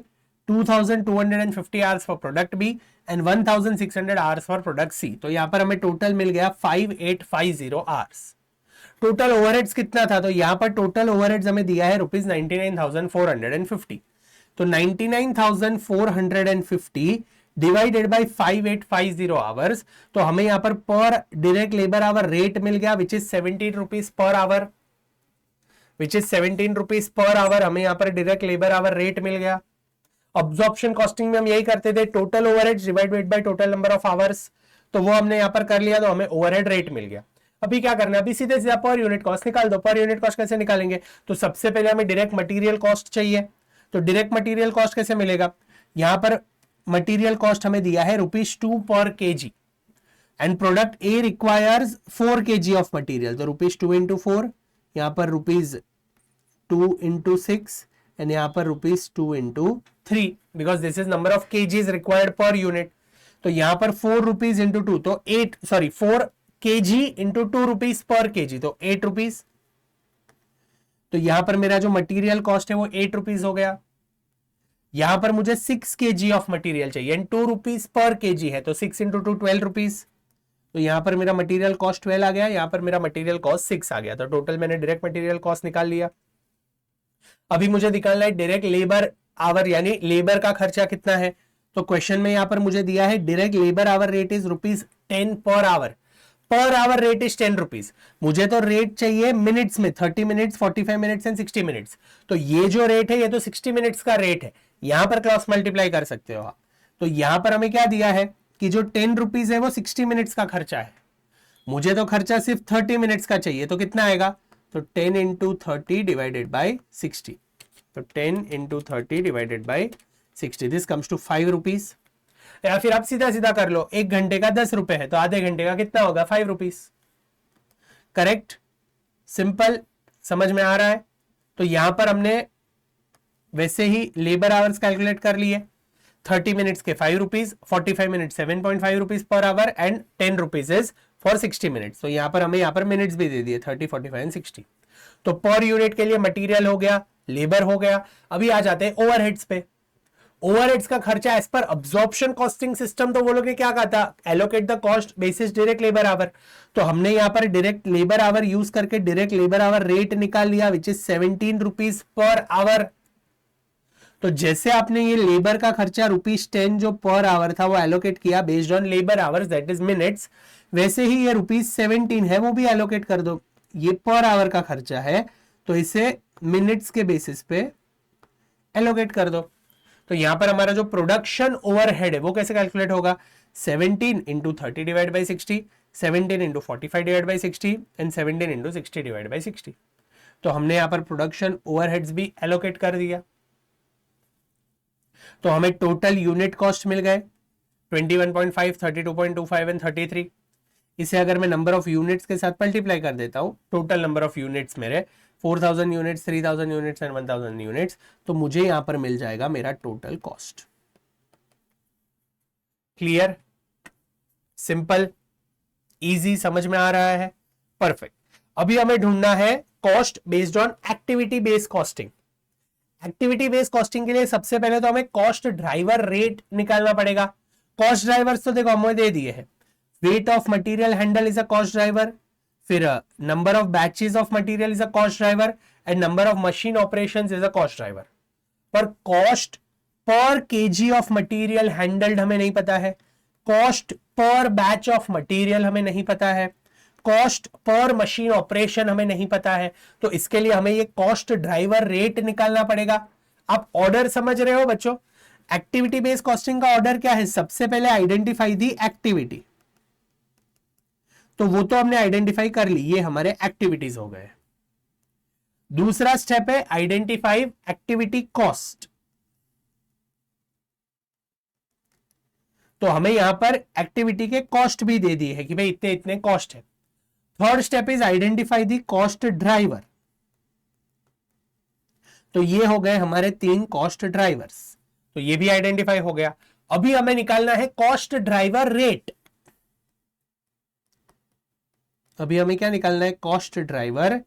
2,250 hours for product B and 1,600 hours for product C. तो यहां पर हमें टोटल मिल गया 5,850 आवर्स। टोटल ओवरहेड्स कितना था? तो यहां पर टोटल ओवरहेड्स हमें दिया है ₹99,450। तो 99,450 डिवाइडेड बाय 5,850 आवर्स, तो हमें यहां पर डायरेक्ट लेबर आवर रेट मिल गया which is 17 rupees per our, हमें यहां पर डायरेक्ट लेबर आवर रेट मिल गया। अब्जॉर्प्शन कॉस्टिंग में हम यही करते थे, total overheads divided by total number of hours, तो वो हमने यहां पर कर लिया, तो हमें ओवरहेड रेट मिल गया। अभी क्या करना है? अभी सीधे सीधा पर यूनिट कॉस्ट निकाल दो। पर यूनिट कॉस्ट कैसे निकालेंगे? तो सबसे पहले हमें डायरेक्ट मटेरियल कॉस्ट चाहिए, तो डायरेक्ट मटेरियल कॉस्ट कैसे मिलेगा? यहां पर मटेरियल कॉस्ट हमें दिया है ₹2 पर KG and product A requires 4 kg of material, तो ₹2 इंटू 4, यहां पर ₹2 इंटू 6 एंड यहां पर ₹2 into 3 because this is number of KGs required पर यूनिट। तो यहां पर ₹4 इंटू 2 तो 4 kg इंटू ₹2 पर केजी, तो ₹8। तो यहां पर मेरा जो मटेरियल कॉस्ट है वो ₹8 हो गया। यहां पर मुझे 6 kg ऑफ मटेरियल चाहिए एंड 2 रुपीज पर kg है, तो 6 इंटू 2 12 रुपीज। तो यहां पर मेरा मटेरियल कॉस्ट 12 आ गया, यहां पर मेरा मटेरियल कॉस्ट 6 आ गया, तो टोटल मैंने डायरेक्ट मटेरियल कॉस्ट निकाल लिया। अभी मुझे निकालना है डायरेक्ट लेबर आवर, यानी लेबर का खर्चा कितना है। तो क्वेश्चन में यहां पर मुझे दिया है direct labour hour rate is ₹10 per hour. Per hour rate is 10 rupees. मुझे तो रेट चाहिए मिनट्स में, 30 मिनट्स, 45 मिनट्स एंड 60 मिनट्स। तो ये जो रेट है ये तो 60 मिनट्स का रेट है, यहां पर क्रॉस मल्टीप्लाई कर सकते हो आप। तो यहां पर हमें क्या दिया है कि जो 10 रुपीज है वो 60 मिनट्स का खर्चा है, मुझे तो खर्चा सिर्फ 30 मिनट्स का चाहिए, तो कितना आएगा, तो 10 इंटू 30 डिवाइडेड बाई 60। तो 10 into 30 divided by 60, this comes to 5 rupees. या फिर आप सीधा सीधा कर लो, 1 घंटे का 10 रुपए है, तो आधे घंटे का कितना होगा, 5 रुपीज। करेक्ट, सिंपल, समझ में आ रहा है। तो यहां पर हमने वैसे ही लेबर आवर्स कैलकुलेट कर लिए, 30 मिनट्स के 5 rupees, 45 minute 7.5 rupees per hour and 10 rupees is for 60 minutes. तो यहां पर हमें यहां पर मिनट्स भी दे दिए 30, 45 एंड 60। तो पर यूनिट के लिए मटेरियल हो गया, लेबर हो गया। अभी आ जाते हैं ओवरहेड्स पे। ओवरहेड्स का खर्चा as per absorption costing system, तो वो लोग ने क्या कहा था, allocate the cost basis direct labour our. तो हमने यहां पर डायरेक्ट लेबर आवर यूज करके डायरेक्ट लेबर आवर रेट निकाल लिया, which is 17 rupees per our. तो जैसे आपने ये लेबर का खर्चा ₹10 जो पर आवर था वो एलोकेट किया based on labour hours that is minutes, वैसे ही ये ₹17 है वो भी एलोकेट कर दो। ये पर आवर का खर्चा है तो इसे मिनट्स के बेसिस पे एलोकेट कर दो। तो यहां पर हमारा जो प्रोडक्शन ओवरहेड है वो कैसे कैलकुलेट होगा, 17 into 30 divide by 60, 17 into 45 divide by 60 and 17 into 60 divide by 60। तो हमने यहां पर प्रोडक्शन ओवरहेड्स भी एलोकेट कर दिया। तो हमें टोटल यूनिट कॉस्ट मिल गए 21.5, 32.25 एंड 33। इसे अगर मैं नंबर ऑफ यूनिट्स के साथ मल्टीप्लाई कर देता हूं, टोटल नंबर ऑफ यूनिट्स मेरे 4000 यूनिट्स, 3000 यूनिट्स एंड 1000 यूनिट्स, तो मुझे यहां पर मिल जाएगा मेरा total cost. Clear, simple, easy, समझ में आ रहा है, परफेक्ट। अभी हमें ढूंढना है cost based on activity based costing. Activity based costing के लिए सबसे पहले तो हमें कॉस्ट ड्राइवर रेट निकालना पड़ेगा। कॉस्ट ड्राइवर्स तो देखो हमें दे दिए हैं, weight of material handle is a cost driver, फिर number of batches of material is a cost driver and number of machine operations is a cost driver. पर cost per KG of material handled हमें नहीं पता है, cost per batch of material हमें नहीं पता है, कॉस्ट पर मशीन ऑपरेशन हमें नहीं पता है। तो इसके लिए हमें ये कॉस्ट ड्राइवर रेट निकालना पड़ेगा। आप ऑर्डर समझ रहे हो बच्चों, एक्टिविटी बेस्ड कॉस्टिंग का ऑर्डर क्या है, सबसे पहले आइडेंटिफाई दी एक्टिविटी, तो वो तो हमने आइडेंटिफाई कर ली, ये हमारे एक्टिविटीज हो गए। दूसरा स्टेप है आइडेंटिफाई एक्टिविटी कॉस्ट, तो हमें यहां पर एक्टिविटी के कॉस्ट भी दे दी है कि भाई इतने इतने कॉस्ट है। Third step is identify the cost driver, तो ये हो गए हमारे 3 कॉस्ट ड्राइवर्स, तो ये भी आइडेंटिफाई हो गया। अभी हमें निकालना है कॉस्ट ड्राइवर रेट। अभी हमें क्या निकालना है, कॉस्ट ड्राइवर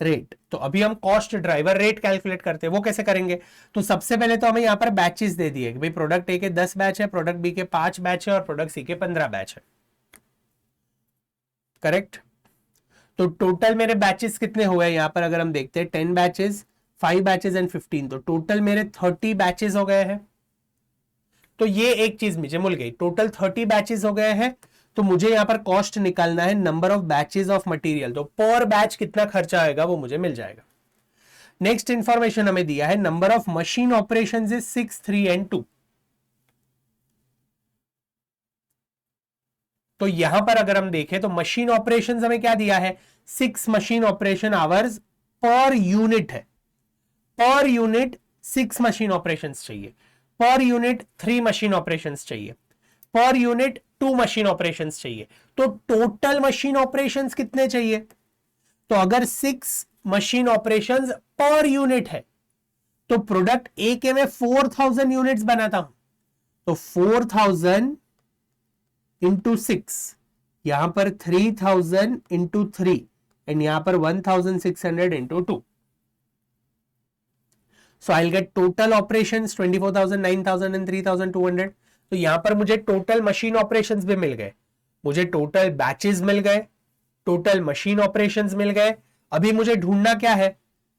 रेट। तो अभी हम कॉस्ट ड्राइवर रेट कैलकुलेट करते हैं, वो कैसे करेंगे, तो सबसे पहले तो हमें यहां पर बैचेस दे दिए कि भाई प्रोडक्ट ए के 10 बैच है, प्रोडक्ट बी के 5 बैच है और प्रोडक्ट सी के 15 बैच है। करेक्ट, तो टोटल मेरे बैचेस कितने हुए यहां पर अगर हम देखते हैं 10 बैचेस, 5 बैचेस एंड 15, तो टोटल मेरे 30 बैचेस हो गए हैं। तो ये एक चीज मुझे मिल गई, टोटल 30 बैचेस हो गए हैं। तो मुझे यहां पर कॉस्ट निकालना है number of batches of material, तो पर बैच कितना खर्चा आएगा वो मुझे मिल जाएगा। नेक्स्ट इंफॉर्मेशन हमें दिया है number of machine operations is 6, 3 and 2। तो यहां पर अगर हम देखें तो मशीन ऑपरेशंस हमें क्या दिया है, 6 machine operation hours per unit है। पर यूनिट 6 मशीन ऑपरेशंस चाहिए, पर यूनिट 3 मशीन ऑपरेशंस चाहिए, पर यूनिट 2 मशीन ऑपरेशंस चाहिए। तो टोटल मशीन ऑपरेशंस कितने चाहिए, तो अगर 6 मशीन ऑपरेशंस पर यूनिट है तो प्रोडक्ट ए के मैं 4000 यूनिट्स बनाता हूं, तो 4000 इंटू 6, यहां पर 3000 इंटू 3 एंड यहां पर 1600 into 2। So I will get total operations 24,000, 9,000 and 3,200. तो यहां पर मुझे टोटल मशीन ऑपरेशंस भी मिल गए, मुझे टोटल बैचेस मिल गए, टोटल मशीन ऑपरेशंस मिल गए. अभी मुझे ढूंढना क्या है,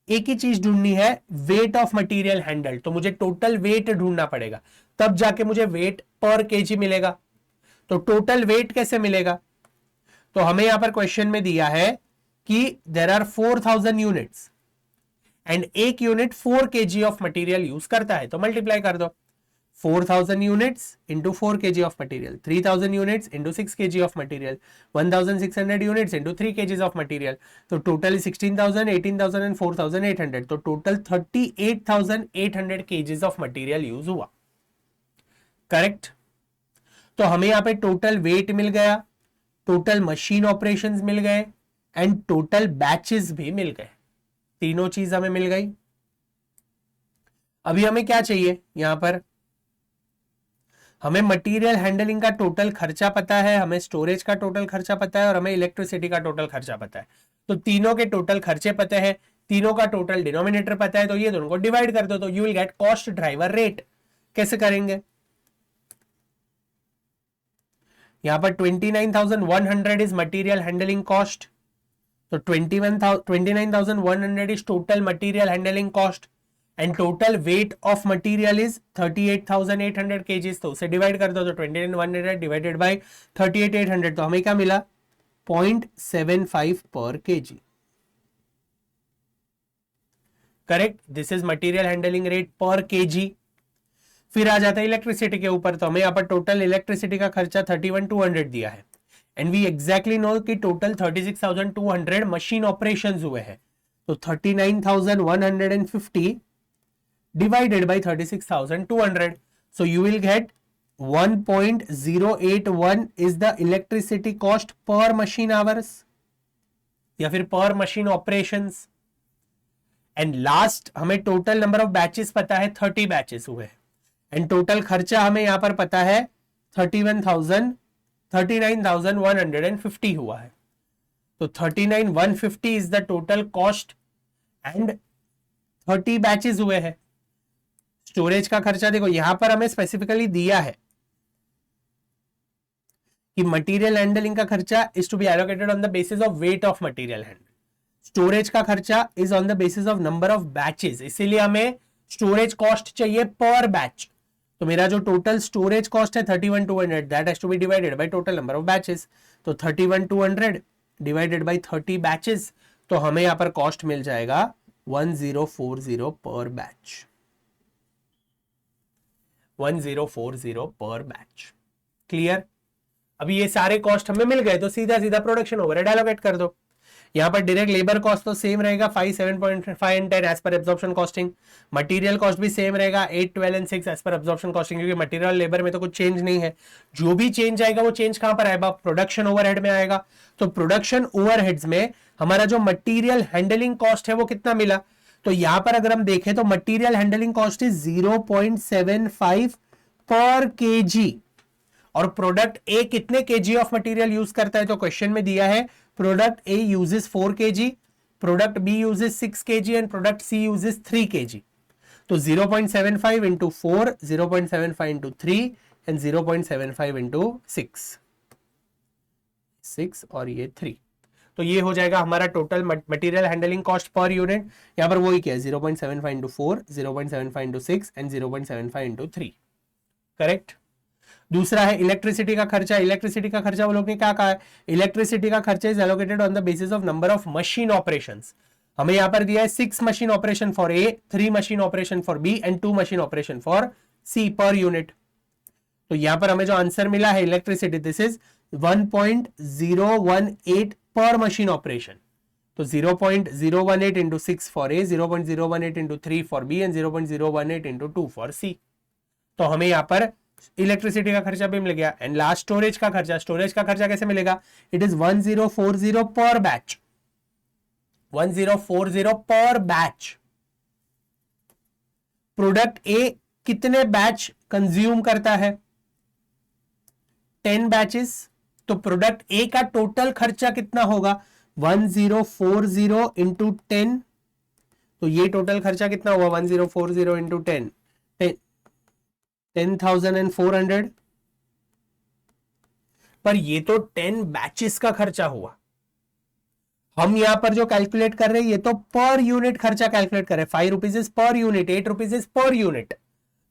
एक ही चीज ढूंढनी है, वेट ऑफ मटेरियल हैंडल. तो मुझे टोटल वेट ढूंढना पड़ेगा, तब जाके मुझे वेट पर केजी मिलेगा. तो टोटल वेट कैसे मिलेगा, तो हमें यहां पर क्वेश्चन में दिया है कि देयर आर 4,000 यूनिट्स एंड एक unit 4 KG of material use करता है. तो मल्टीप्लाई कर दो, 4,000 units into 4 kg of material, 3,000 units into 6 kg of material, 1,600 units into 3 kgs of material. तो टोटल 16,000, 18,000 and 4,800. तो total 38,800 kgs of material use हुआ. Correct. तो हमें यहां पे टोटल वेट मिल गया, टोटल मशीन ऑपरेशंस मिल गए एंड टोटल बैचेस भी मिल गए. तीनों चीज हमें मिल गई. अभी हमें क्या चाहिए, यहां पर हमें मटेरियल हैंडलिंग का टोटल खर्चा पता है, हमें स्टोरेज का टोटल खर्चा पता है और हमें इलेक्ट्रिसिटी का टोटल खर्चा पता है. तो तीनों के टोटल खर्चे पते हैं, तीनों का टोटल डिनोमिनेटर पता है, तो ये दोनों को डिवाइड कर दो तो you will get cost driver rate. कैसे करेंगे, यहां पर 29,100 इज मटेरियल हैंडलिंग कॉस्ट. तो 29,100 is total material handling cost and total weight of material is 38,800 kgs. तो उसे डिवाइड कर दो तो 29,100 डिवाइडेड बाय 38,800, तो हमें क्या मिला 0.75 पर KG. Correct. This is material handling rate पर केजी. फिर आ जाता है इलेक्ट्रिसिटी के ऊपर. तो हमें यहां पर टोटल इलेक्ट्रिसिटी का खर्चा 31,200 दिया है एंड वी एग्जैक्टली नो कि टोटल 36,200 मशीन ऑपरेशंस हुए हैं. तो 39,150 divided by 36,200. So you will get 1.081 is the electricity cost per machine hours या फिर per machine operations. And last हमें total number of batches पता है 30 batches हुए and total खर्चा हमें यहां पर पता है 39,150 हुआ है. तो 39,150 is the total cost and 30 batches हुए हैं. स्टोरेज का खर्चा देखो यहां पर हमें स्पेसिफिकली दिया है कि मटेरियल हैंडलिंग का खर्चा is to be allocated on the basis of weight of material handle. Storage का खर्चा is on the basis of number of batches, इसीलिए हमें स्टोरेज कॉस्ट चाहिए पर बैच. तो मेरा जो टोटल स्टोरेज कॉस्ट है 31,200 that has to be divided by total number of batches. तो 31,200 डिवाइडेड बाय 30 बैचेस, तो हमें यहां पर कॉस्ट मिल जाएगा 1040 पर बैच. 1040 पर बैच. क्लियर. अभी ये सारे कॉस्ट हमें मिल गए तो सीधा सीधा प्रोडक्शन ओवरहेड एलोकेट कर दो. यहां पर डायरेक्ट लेबर कॉस्ट तो सेम रहेगा 5, 7.5 and 10 as per absorption costing. Material cost भी सेम रहेगा 8, 12 and 6 as per absorption costing, क्योंकि मटेरियल लेबर में तो कुछ चेंज नहीं है. जो भी चेंज आएगा वो चेंज कहां पर आएगा, प्रोडक्शन ओवरहेड में आएगा. तो प्रोडक्शन ओवरहेड्स में हमारा जो मटेरियल हैंडलिंग कॉस्ट है वो कितना मिला, तो यहां पर अगर हम देखें तो मटेरियल हैंडलिंग कॉस्ट इज 0.75 पर केजी. और प्रोडक्ट ए कितने केजी ऑफ मटेरियल यूज करता है, तो क्वेश्चन में दिया है product A uses 4 KG, product B uses 6 KG and product C uses 3 KG. तो 0.75 इंटू 4, 0.75 इंटू 3 एंड 0.75 इंटू 6 और ये 3. तो ये हो जाएगा हमारा total material handling cost per unit. यहां पर वही क्या है 0.75 into 4, 0.75 into 6 and 0.75 into 3. Correct. दूसरा है इलेक्ट्रिसिटी का खर्चा. इलेक्ट्रिसिटी का खर्चा वो लोग ने क्या कहा है, इलेक्ट्रिसिटी का खर्चा is allocated on the basis of number of machine operations. हमें यहां पर दिया है 6 machine operation for A, 3 machine operation for B and 2 machine operation for C per unit. तो यहां पर हमें जो आंसर मिला है इलेक्ट्रिसिटी, दिस इज 1.018 पर मशीन ऑपरेशन. तो 0.018 into 6 for A, 0.018 into 3 for B and 0.018 into 2 for C. तो हमें यहां पर इलेक्ट्रिसिटी का खर्चा भी मिल गया. एंड लास्ट स्टोरेज का खर्चा. स्टोरेज का खर्चा कैसे मिलेगा, इट इज 1040 पर बैच. 1040 पर बैच. प्रोडक्ट ए कितने बैच कंज्यूम करता है, 10 बैचेस. तो प्रोडक्ट ए का टोटल खर्चा कितना होगा 1040 इंटू 10, तो ये टोटल खर्चा कितना हुआ 1040 इंटू 10 10,400। पर ये तो 10 बैचेस का खर्चा हुआ। हम यहां पर जो कैलकुलेट कर रहे हैं ये तो पर यूनिट खर्चा कैलकुलेट कर रहे हैं। 5 rupees is per unit, 8 rupees is per unit.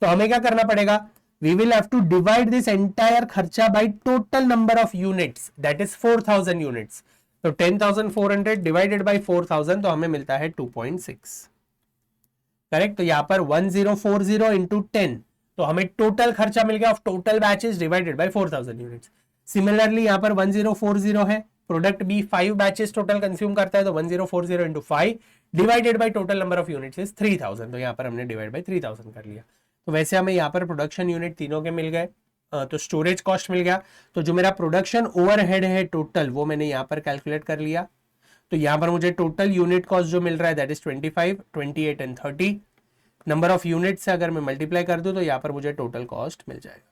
तो हमें क्या करना पड़ेगा, we will have to divide this entire खर्चा by total number of units, that is 4000 units. तो 10,400 डिवाइडेड बाय 4000 तो हमें मिलता है 2.6। करेक्ट। तो यहां पर 1040 इंटू 10 तो हमें टोटल खर्चा मिल गया of total batches divided by 4000 units. Similarly यहां पर 1040 है, product B 5 batches total consume करता है, तो 1040 into 5 divided by total number of units is 3000। तो यहां पर हमने डिवाइड बाय 3000 कर लिया। तो वैसे हमें यहाँ पर प्रोडक्शन यूनिट तीनों के मिल गए, तो स्टोरेज कॉस्ट मिल गया। तो जो मेरा प्रोडक्शन ओवरहेड है टोटल वो मैंने यहाँ पर कैलकुलेट कर लिया। तो यहाँ पर मुझे टोटल यूनिट कॉस्ट जो मिल रहा है that is 25, 28 and 30। Number of unit से अगर मैं मल्टीप्लाई कर दूं तो यहाँ पर मुझे टोटल कॉस्ट मिल जाएगा।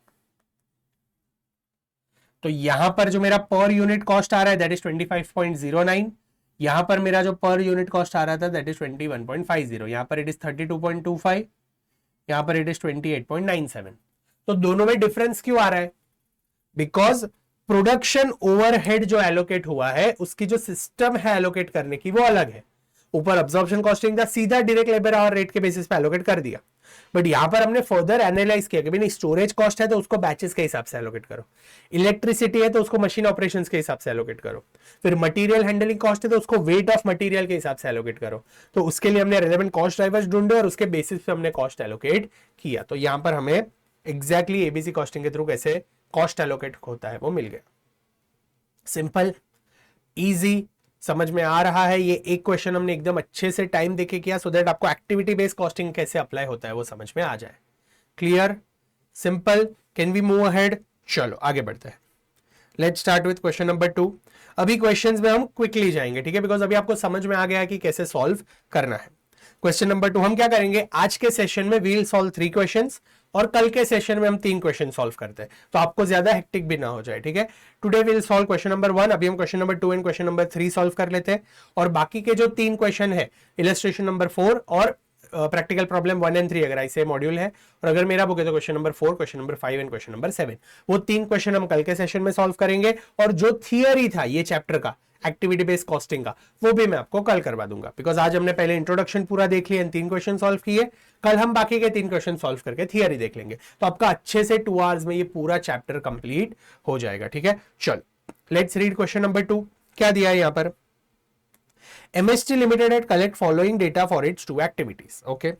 तो यहां पर जो मेरा पर यूनिट कॉस्ट आ रहा है दैट इज 25.09। यहां पर मेरा जो पर यूनिट कॉस्ट आ रहा था दैट इज 21.50। यहां पर इट इज 32.25, यहां पर इट इज 28.97। तो दोनों में डिफरेंस क्यों आ रहा है, बिकॉज प्रोडक्शन ओवरहेड जो एलोकेट हुआ है उसकी जो सिस्टम है एलोकेट करने की वो अलग है। ऊपर अब्जॉर्प्शन कॉस्टिंग का सीधा डायरेक्ट लेबर आवर रेट के बेसिस पे एलोकेट कर दिया, बट यहां पर हमने फर्दर एनालाइज किया कि भाई स्टोरेज कॉस्ट है तो उसको बैचेस के हिसाब से एलोकेट करो, इलेक्ट्रिसिटी है तो उसको मशीन ऑपरेशंस के हिसाब से एलोकेट करो, फिर मटेरियल हैंडलिंग कॉस्ट है तो उसको वेट ऑफ मटेरियल के हिसाब से एलोकेट करो। तो उसके लिए हमने रेलेवेंट कॉस्ट ड्राइवर्स ढूंढे और उसके बेसिस पे हमने कॉस्ट एलोकेट किया। तो यहां पर हमें एग्जैक्टली एबीसी कॉस्टिंग के थ्रू कैसे कॉस्ट एलोकेट होता है वो मिल गया। सिंपल, इजी, समझ में आ रहा है। ये एक क्वेश्चन हमने एकदम अच्छे से टाइम देके किया सो दैट आपको एक्टिविटी बेस्ड कॉस्टिंग कैसे अप्लाई होता है वो समझ में आ जाए। Clear, simple, can we move ahead? चलो आगे बढ़ते हैं। Let's start with question number 2। अभी क्वेश्चंस में हम क्विकली जाएंगे, ठीक है, बिकॉज अभी आपको समझ में आ गया कि कैसे सॉल्व करना है। क्वेश्चन नंबर 2 हम क्या करेंगे, आज के सेशन में वी विल सॉल्व 3 क्वेश्चंस और कल के सेशन में हम 3 क्वेश्चन सॉल्व करते हैं, तो आपको ज्यादा हेक्टिक भी ना हो जाए, ठीक है। Today we will solve question number 1, अभी हम question number 2 and question number 3 solve कर लेते हैं, और बाकी के जो 3 क्वेश्चन है इलस्ट्रेशन नंबर 4 और प्रैक्टिकल प्रॉब्लम 1 एंड 3 अगर ऐसे मॉड्यूल है, और अगर मेरा बुक है तो question number 4, question number 5 and question number 7, वो 3 क्वेश्चन हम कल के सेशन में सॉल्व करेंगे। और जो थियरी था ये चैप्टर का एक्टिविटी बेस्ड कॉस्टिंग का वो भी मैं आपको कल करवा दूंगा, बिकॉज आज हमने पहले इंट्रोडक्शन पूरा देख लिया, 3 क्वेश्चन सॉल्व किए, कल हम बाकी के 3 क्वेश्चन सॉल्व करके थियरी देख लेंगे। तो आपका अच्छे से 2 आवर्स में ये पूरा चैप्टर कंप्लीट हो जाएगा, ठीक है। चलो लेट्स रीड क्वेश्चन नंबर 2। क्या दिया है यहां पर, MST Limited had collect following data for its 2 activities. Okay,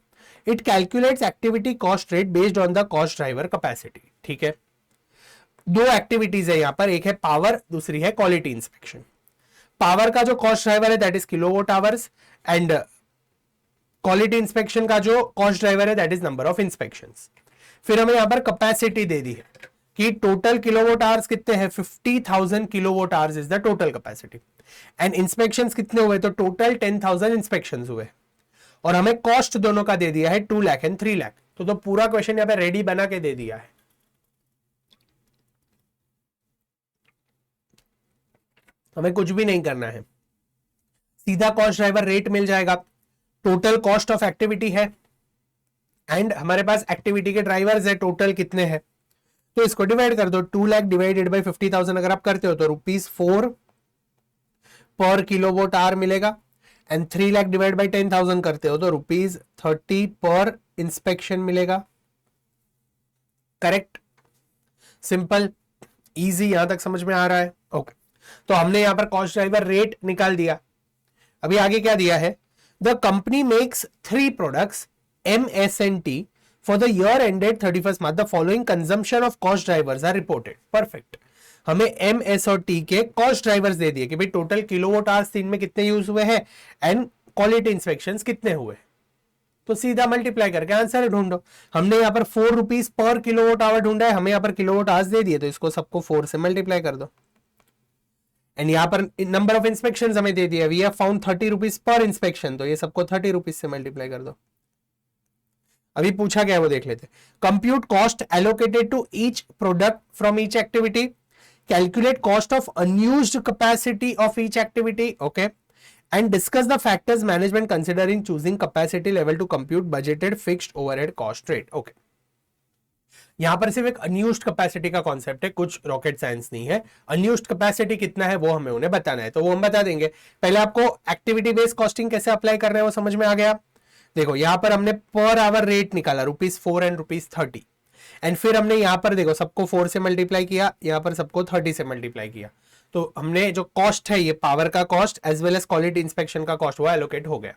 it calculates activity cost rate based on the cost driver capacity. ठीक है, 2 एक्टिविटीज है यहां पर, एक है पावर, दूसरी है क्वालिटी इंस्पेक्शन। पावर का जो कॉस्ट ड्राइवर है that is kilowatt hours, and quality inspection का जो कॉस्ट ड्राइवर है that is number of inspections. फिर हमें यहां पर कैपेसिटी दे दी है कि टोटल किलोवाट आवर्स कितने हैं, 50,000 kilowatt hours is the total capacity, and inspections कितने हुए, तो टोटल 10,000 इंस्पेक्शंस हुए, और हमें कॉस्ट दोनों का दे दिया है 2 लाख एंड 3 लाख। तो पूरा क्वेश्चन यहां पे रेडी बना के दे दिया है। हमें कुछ भी नहीं करना है, सीधा कॉस्ट ड्राइवर रेट मिल जाएगा, टोटल कॉस्ट ऑफ एक्टिविटी है, एंड हमारे पास एक्टिविटी के ड्राइवर्स है टोटल कितने हैं, तो इसको डिवाइड कर दो। 2 लाख डिवाइडेड बाय 50,000 अगर आप करते हो तो ₹4 पर किलोवाट आवर मिलेगा, एंड 3 लाख डिवाइड बाय 10,000 करते हो तो ₹30 पर इंस्पेक्शन मिलेगा। करेक्ट, सिंपल, इजी, यहां तक समझ में आ रहा है? ओके, तो हमने यहां पर कॉस्ट ड्राइवर रेट निकाल दिया। अभी आगे क्या दिया है, the company makes 3 products MS&T for the year ended 31st March, the following consumption of cost drivers are reported. Perfect, हमें MS और T के कॉस्ट ड्राइवर्स दे दिए कि भाई टोटल किलोवाट आवर्स 3 में कितने यूज हुए हैं एंड क्वालिटी इंस्पेक्शंस कितने हुए, तो सीधा मल्टीप्लाई करके आंसर ढूंढो। हमने यहाँ पर ₹4 पर किलोवाट आवर ढूंढा है, हमें यहाँ पर किलोवाट आवर्स दे दिए, तो इसको सबको 4 से मल्टीप्लाई कर दो, एंड यहाँ पर नंबर ऑफ इंस्पेक्शंस हमें दे दिया, वी हैव फाउंड ₹30 पर इंस्पेक्शन, तो ये सबको ₹30 से मल्टीप्लाई कर दो। अभी पूछा गया है वो देख लेते। Compute cost allocated to each product from each activity, calculate cost of unused capacity of each activity, okay, and discuss the factors management consider in choosing capacity level to compute budgeted fixed overhead cost rate. Okay, यहां पर सिर्फ एक unused capacity का concept है, कुछ rocket science नहीं है। Unused capacity कितना है वो हमें उन्हें बताना है, तो वो हम बता देंगे। पहले आपको एक्टिविटी बेस्ड कॉस्टिंग कैसे अप्लाई कर रहे हैं वो समझ में आ गया। देखो यहां पर हमने पर आवर रेट निकाला ₹4 एंड ₹30, एंड फिर हमने यहां पर देखो सबको 4 से मल्टीप्लाई किया, यहां पर सबको 30 से मल्टीप्लाई किया, तो हमने जो कॉस्ट है ये पावर का cost as well as quality inspection का कॉस्ट वो एलोकेट हो गया।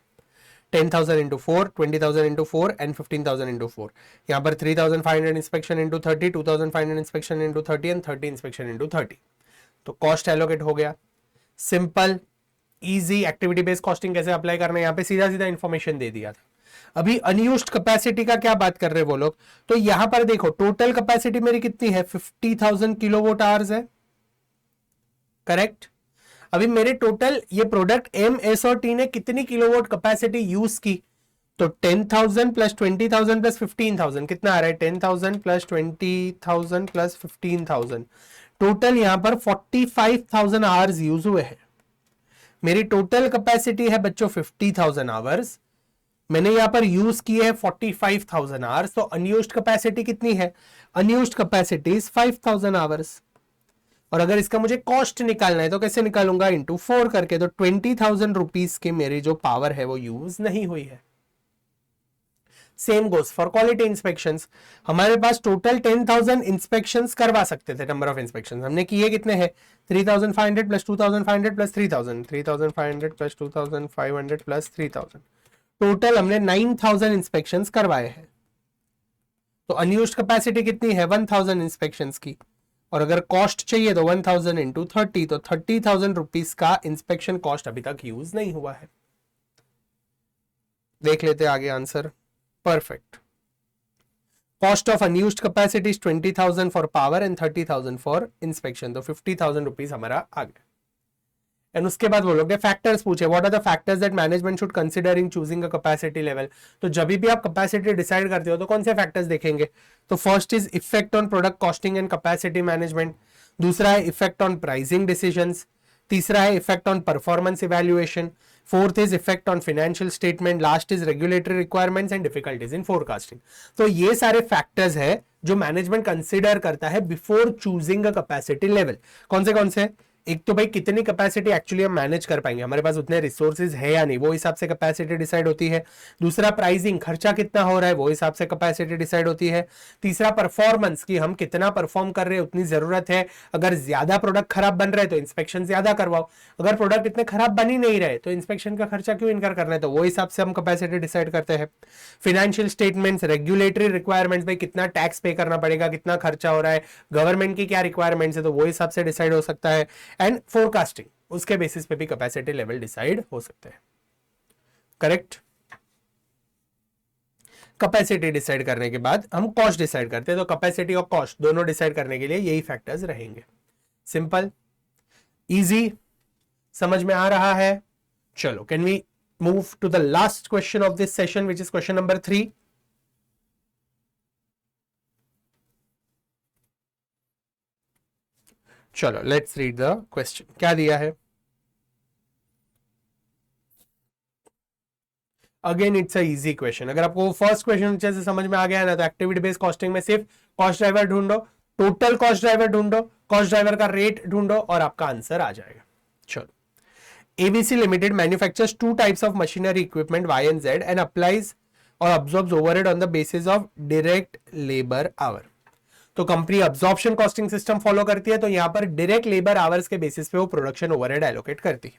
10,000 into 4, 20,000 into 4 and 15,000 into 4। यहाँ पर 3,500 inspection into 30, 2,500 inspection into 30 and 30 inspection into 30। तो कॉस्ट एलोकेट हो गया। Simple easy activity based costing कैसे अप्लाई करना है, यहाँ पे सीधा सीधा इंफॉर्मेशन दे दिया था। अभी अनयूज्ड कैपेसिटी का क्या बात कर रहे हैं वो लोग, तो यहां पर देखो टोटल कैपेसिटी मेरी कितनी है, 50,000 किलोवाट आवर्स है, करेक्ट। अभी मेरे टोटल ये प्रोडक्ट एम, एस और टी ने कितनी किलोवाट कैपेसिटी यूज की, तो 10,000 प्लस 20,000 प्लस 15,000 कितना आ रहा है, 10,000 प्लस 20,000 प्लस 15,000, टोटल यहां पर 45,000 आवर्स यूज हुए हैं। मेरी टोटल कैपेसिटी है बच्चों 50,000 आवर्स, मैंने यहां पर यूज किए हैं 45,000 आवर्स, तो अनयूज्ड कैपेसिटी कितनी है, अनयूज्ड कैपेसिटी इज 5,000 आवर्स। और अगर इसका मुझे कॉस्ट निकालना है तो कैसे निकालूंगा, इंटू 4 करके, तो 20,000 रुपीज की मेरी जो पावर है वो यूज नहीं हुई है। Same goes for quality inspections, हमारे पास टोटल 10,000 इंस्पेक्शंस करवा सकते थे, नंबर ऑफ इंस्पेक्शंस हमने किए कितने हैं, 3,500 plus 2,500 plus 3,000, 3,500 plus 2,500 plus 3,000, total हमने 9,000 इंस्पेक्शंस करवाए हैं। तो अनयूज्ड कैपेसिटी कितनी है, 1,000 इंस्पेक्शंस की, और अगर कॉस्ट चाहिए तो 1,000 इंटू 30, तो 30,000 रुपीज का इंस्पेक्शन कॉस्ट अभी तक यूज नहीं हुआ है। देख लेते आगे answer, perfect. Cost of unused capacity is 20,000 for power and 30,000 for inspection, तो 50,000 रुपीज हमारा आ गया। एंड उसके बाद वो लोग ने फैक्टर्स पूछे, what are the factors that management should consider in choosing a capacity level. तो जब भी आप कैपेसिटी डिसाइड करते हो तो कौन से फैक्टर्स देखेंगे, तो first is effect on product costing and capacity management, दूसरा है इफेक्ट ऑन प्राइसिंग डिसीजंस, तीसरा है effect on performance evaluation, fourth is effect on financial statement, last is regulatory requirements and difficulties in forecasting. तो ये सारे factors है जो management consider करता है before choosing a capacity level. कौन से एक तो भाई कितनी कैपेसिटी एक्चुअली हम मैनेज कर पाएंगे, हमारे पास उतने रिसोर्सेज है या नहीं, वो हिसाब से कैपेसिटी डिसाइड होती है। दूसरा प्राइसिंग, खर्चा कितना हो रहा है, वो हिसाब से कैपेसिटी डिसाइड होती है। तीसरा परफॉर्मेंस, कि हम कितना परफॉर्म कर रहे हैं, उतनी जरूरत है, अगर ज्यादा प्रोडक्ट खराब बन रहे हैं तो इंस्पेक्शन ज्यादा करवाओ, अगर प्रोडक्ट इतने खराब बन ही नहीं रहे तो इंस्पेक्शन का खर्चा क्यों इनकर करना है, तो वो हिसाब से हम कैपेसिटी डिसाइड करते हैं। फाइनेंशियल स्टेटमेंट्स, रेगुलेटरी रिक्वायरमेंट्स, भाई कितना टैक्स पे करना पड़ेगा, कितना खर्चा हो रहा है, गवर्नमेंट की क्या रिक्वायरमेंट्स है, तो वो हिसाब से डिसाइड हो सकता है। एंड फोरकास्टिंग, उसके बेसिस पे भी कैपेसिटी लेवल डिसाइड हो सकते हैं, करेक्ट। कैपेसिटी डिसाइड करने के बाद हम कॉस्ट डिसाइड करते हैं, तो कैपेसिटी और कॉस्ट दोनों डिसाइड करने के लिए यही फैक्टर्स रहेंगे। सिंपल, इजी, समझ में आ रहा है। चलो, can we move to the last question of this session, which is question number 3। चलो लेट्स रीड द क्वेश्चन, क्या दिया है। Again it's a easy question, अगर आपको फर्स्ट क्वेश्चन अच्छे से समझ में आ गया है ना, तो एक्टिविटी बेस्ड कॉस्टिंग में सिर्फ कॉस्ट ड्राइवर ढूंढो, टोटल कॉस्ट ड्राइवर ढूंढो, कॉस्ट ड्राइवर का रेट ढूंढो और आपका आंसर आ जाएगा। चलो, ABC Limited manufactures two types of machinery equipment Y and Z and applies or absorbs overhead on the basis of direct labor hour। तो company absorption costing system follow करती है, तो यहां पर डायरेक्ट लेबर आवर्स के basis पे वो production overhead allocate करती है।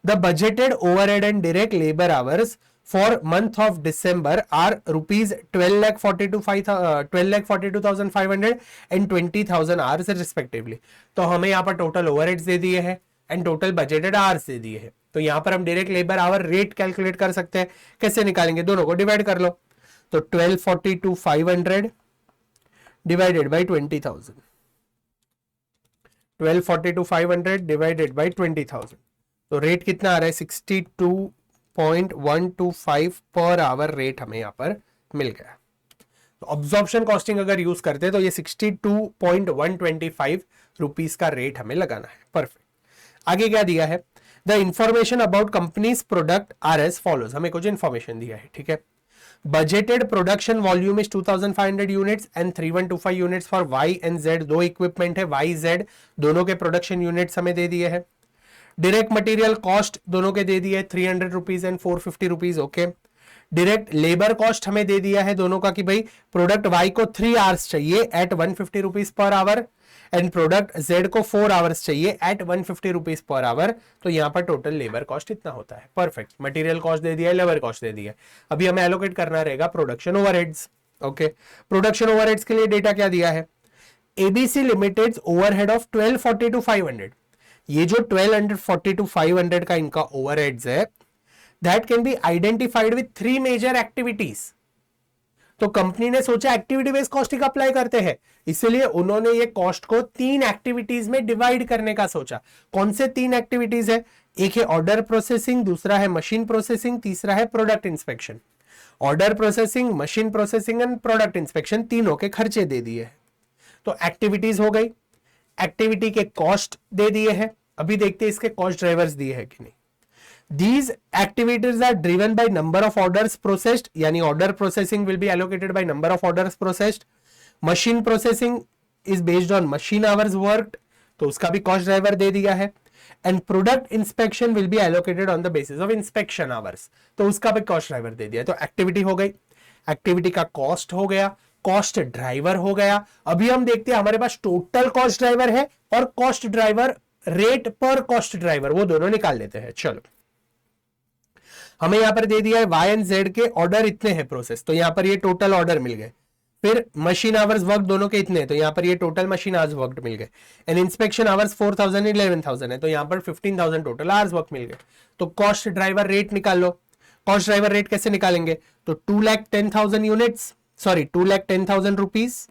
The budgeted overhead and direct labour hours for month of December are rupees 12,42,500 and 20,000 hours respectively. तो हमें यहाँ पर टोटल ओवरहेड्स दे दिए हैं एंड टोटल बजटेड आवर्स दे दिए हैं, तो यहां पर हम direct labour hour rate calculate कर सकते हैं। कैसे निकालेंगे, दोनों को डिवाइड कर लो, तो 12,42,500 डिवाइडेड बाई 20,000, 12,42,500 डिवाइडेड बाई 20,000, तो रेट कितना आ रहा है, 62.125 पर आवर रेट हमें यहां पर मिल गया। तो ऑब्जॉर्प्शन कॉस्टिंग अगर यूज करते हैं तो ये 62.125 रुपीज का रेट हमें लगाना है। परफेक्ट। आगे क्या दिया है, the information about companies product are as follows, हमें कुछ इंफॉर्मेशन दिया है, ठीक है। Budgeted production volume is 2500 units and 3125 units for Y and Z, दो इक्विपमेंट है वाई जेड, दोनों के प्रोडक्शन यूनिट्स हमें दे दिए हैं। डायरेक्ट मटेरियल कॉस्ट दोनों के दे दिए 300 rupees and 450 rupees, okay. Direct labour cost हमें दे दिया है दोनों का कि भाई प्रोडक्ट वाई को 3 आवर्स चाहिए at 150 rupees per hour and product Z को 4 आवर्स चाहिए एट 150 रुपीज पर आवर, तो यहां पर टोटल लेबर कॉस्ट इतना होता है। परफेक्ट, मटेरियल कॉस्ट दे दिया है, लेबर कॉस्ट दे दिया है। अभी हमें एलोकेट करना रहेगा production overheads, okay. Production overheads के लिए डेटा क्या दिया है, ABC limited overhead of 1240 to 500, ये जो 1240 टू 500 का इनका ओवरहेड्स है, that can be identified with 3 major activities. तो कंपनी ने सोचा एक्टिविटी बेस्ड कॉस्टिंग अप्लाई करते हैं, इसलिए उन्होंने ये कॉस्ट को 3 एक्टिविटीज में डिवाइड करने का सोचा। कौन से 3 एक्टिविटीज है, एक है ऑर्डर प्रोसेसिंग, दूसरा है मशीन प्रोसेसिंग, तीसरा है product inspection. Order processing, machine processing and product inspection, तीनों के खर्चे दे दिए हैं। तो एक्टिविटीज हो गई, एक्टिविटी के कॉस्ट दे दिए हैं। अभी देखते हैं इसके कॉस्ट ड्राइवर्स दिए हैं कि नहीं। These activities are driven by number of orders processed, यानी order processing will be allocated by number of orders processed. Machine processing is based on machine hours worked, तो उसका भी cost driver दे दिया है। And product inspection will be allocated on the basis of inspection hours, तो उसका भी cost driver दे दिया है। तो activity हो गई, activity का cost हो गया, cost driver हो गया। अभी हम देखते हैं हमारे पास total cost driver है और cost driver rate per cost driver, वो दोनों निकाल लेते हैं। चलो, हमें यहां पर दे दिया है वाई एंड जेड के ऑर्डर इतने हैं प्रोसेस, तो यहां पर ये टोटल ऑर्डर मिल गए। फिर मशीन आवर्स वर्क दोनों के इतने हैं, तो यहां पर ये टोटल मशीन आवर्स वर्क मिल गए। एंड इंस्पेक्शन आवर्स 4000 11,000 है, तो यहां पर 15,000 टोटल आवर्स वर्क मिल गए। तो कॉस्ट ड्राइवर रेट निकाल लो। कॉस्ट ड्राइवर रेट कैसे निकालेंगे, तो 2,10,000 units, sorry 2,10,000 rupees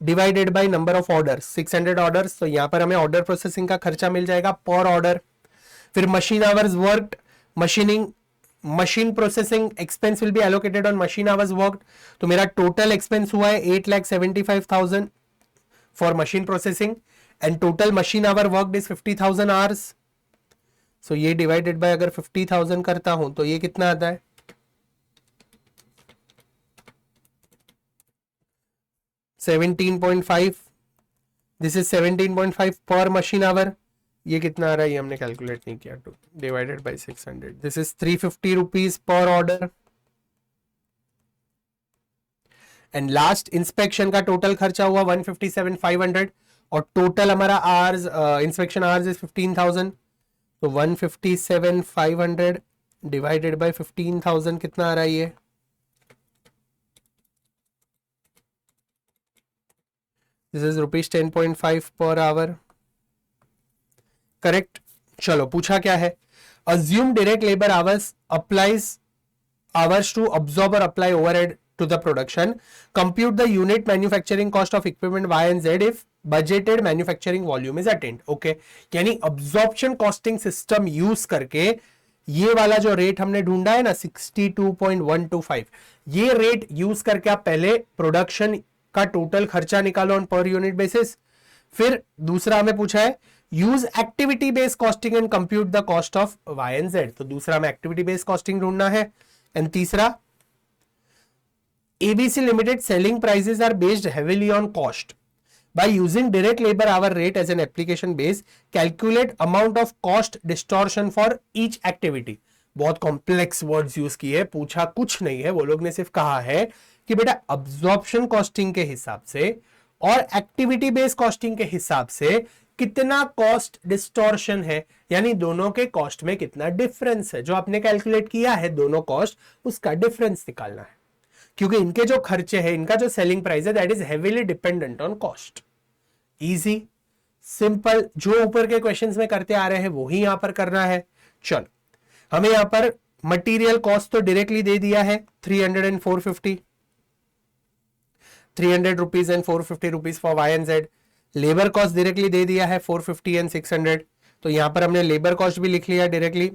divided by number of order, 600 orders, तो यहां पर हमें ऑर्डर प्रोसेसिंग का खर्चा मिल जाएगा पर ऑर्डर। फिर machine hours worked, machine processing expense will be allocated on machine hours worked, तो मेरा टोटल एक्सपेंस हुआ है 8,75,000 for machine processing and total machine hour worked is 50,000 hours. So ये डिवाइडेड बाय अगर 50,000 करता हूं तो ये कितना आता है, 17.5, दिस इज 17.5 पर मशीन आवर। ये कितना आ रहा है, ये हमने कैलकुलेट नहीं किया, two divided by 600, this is 350 rupees per order. And last inspection का टोटल खर्चा हुआ 157,500 और टोटल हमारा आवर्स, इंस्पेक्शन आवर्स इज 15,000, तो 157,500 डिवाइडेड बाय 15,000 कितना आ रहा है, ये this is rupees 10.5 per our, correct. चलो, पूछा क्या है, assume direct labour hours applies hours to absorb और apply overhead to the production, compute the unit manufacturing cost of equipment Y and Z if budgeted manufacturing volume is attained, okay. यानी absorption costing system use करके ये वाला जो rate हमने ढूंढा है ना 62.125, ये रेट यूज करके आप पहले प्रोडक्शन का टोटल खर्चा निकालो ऑन पर यूनिट बेसिस। फिर दूसरा हमें पूछा है use activity based costing and compute the cost of Y and Z, तो दूसरा हमें एक्टिविटी बेस्ड कॉस्टिंग ढूंढना है। एंड तीसरा, ABC limited selling prices are based heavily on cost, by using direct labor hour rate as an application base, calculate amount of cost distortion for each activity। बहुत complex words use किए, पूछा कुछ नहीं है, वो लोग ने सिर्फ कहा है कि बेटा अब्जॉर्प्शन कॉस्टिंग के हिसाब से और एक्टिविटी बेस्ड कॉस्टिंग के हिसाब से कितना कॉस्ट डिस्टॉर्शन है, यानी दोनों के कॉस्ट में कितना डिफरेंस है, जो आपने कैलकुलेट किया है दोनों कॉस्ट, उसका डिफरेंस निकालना है। क्योंकि इनके जो खर्चे हैं, इनका जो सेलिंग प्राइस है, that is heavily dependent on cost. Easy simple, जो ऊपर के क्वेश्चंस में करते आ रहे हैं वही यहां पर करना है। चलो, हमें यहां पर मटेरियल कॉस्ट तो डायरेक्टली दे दिया है 300 and 450, 300 rupees and 450 rupees for Y and Z. Labour cost directly दे दिया है 450 एंड 600, तो यहां पर हमने लेबर कॉस्ट भी लिख लिया डायरेक्टली,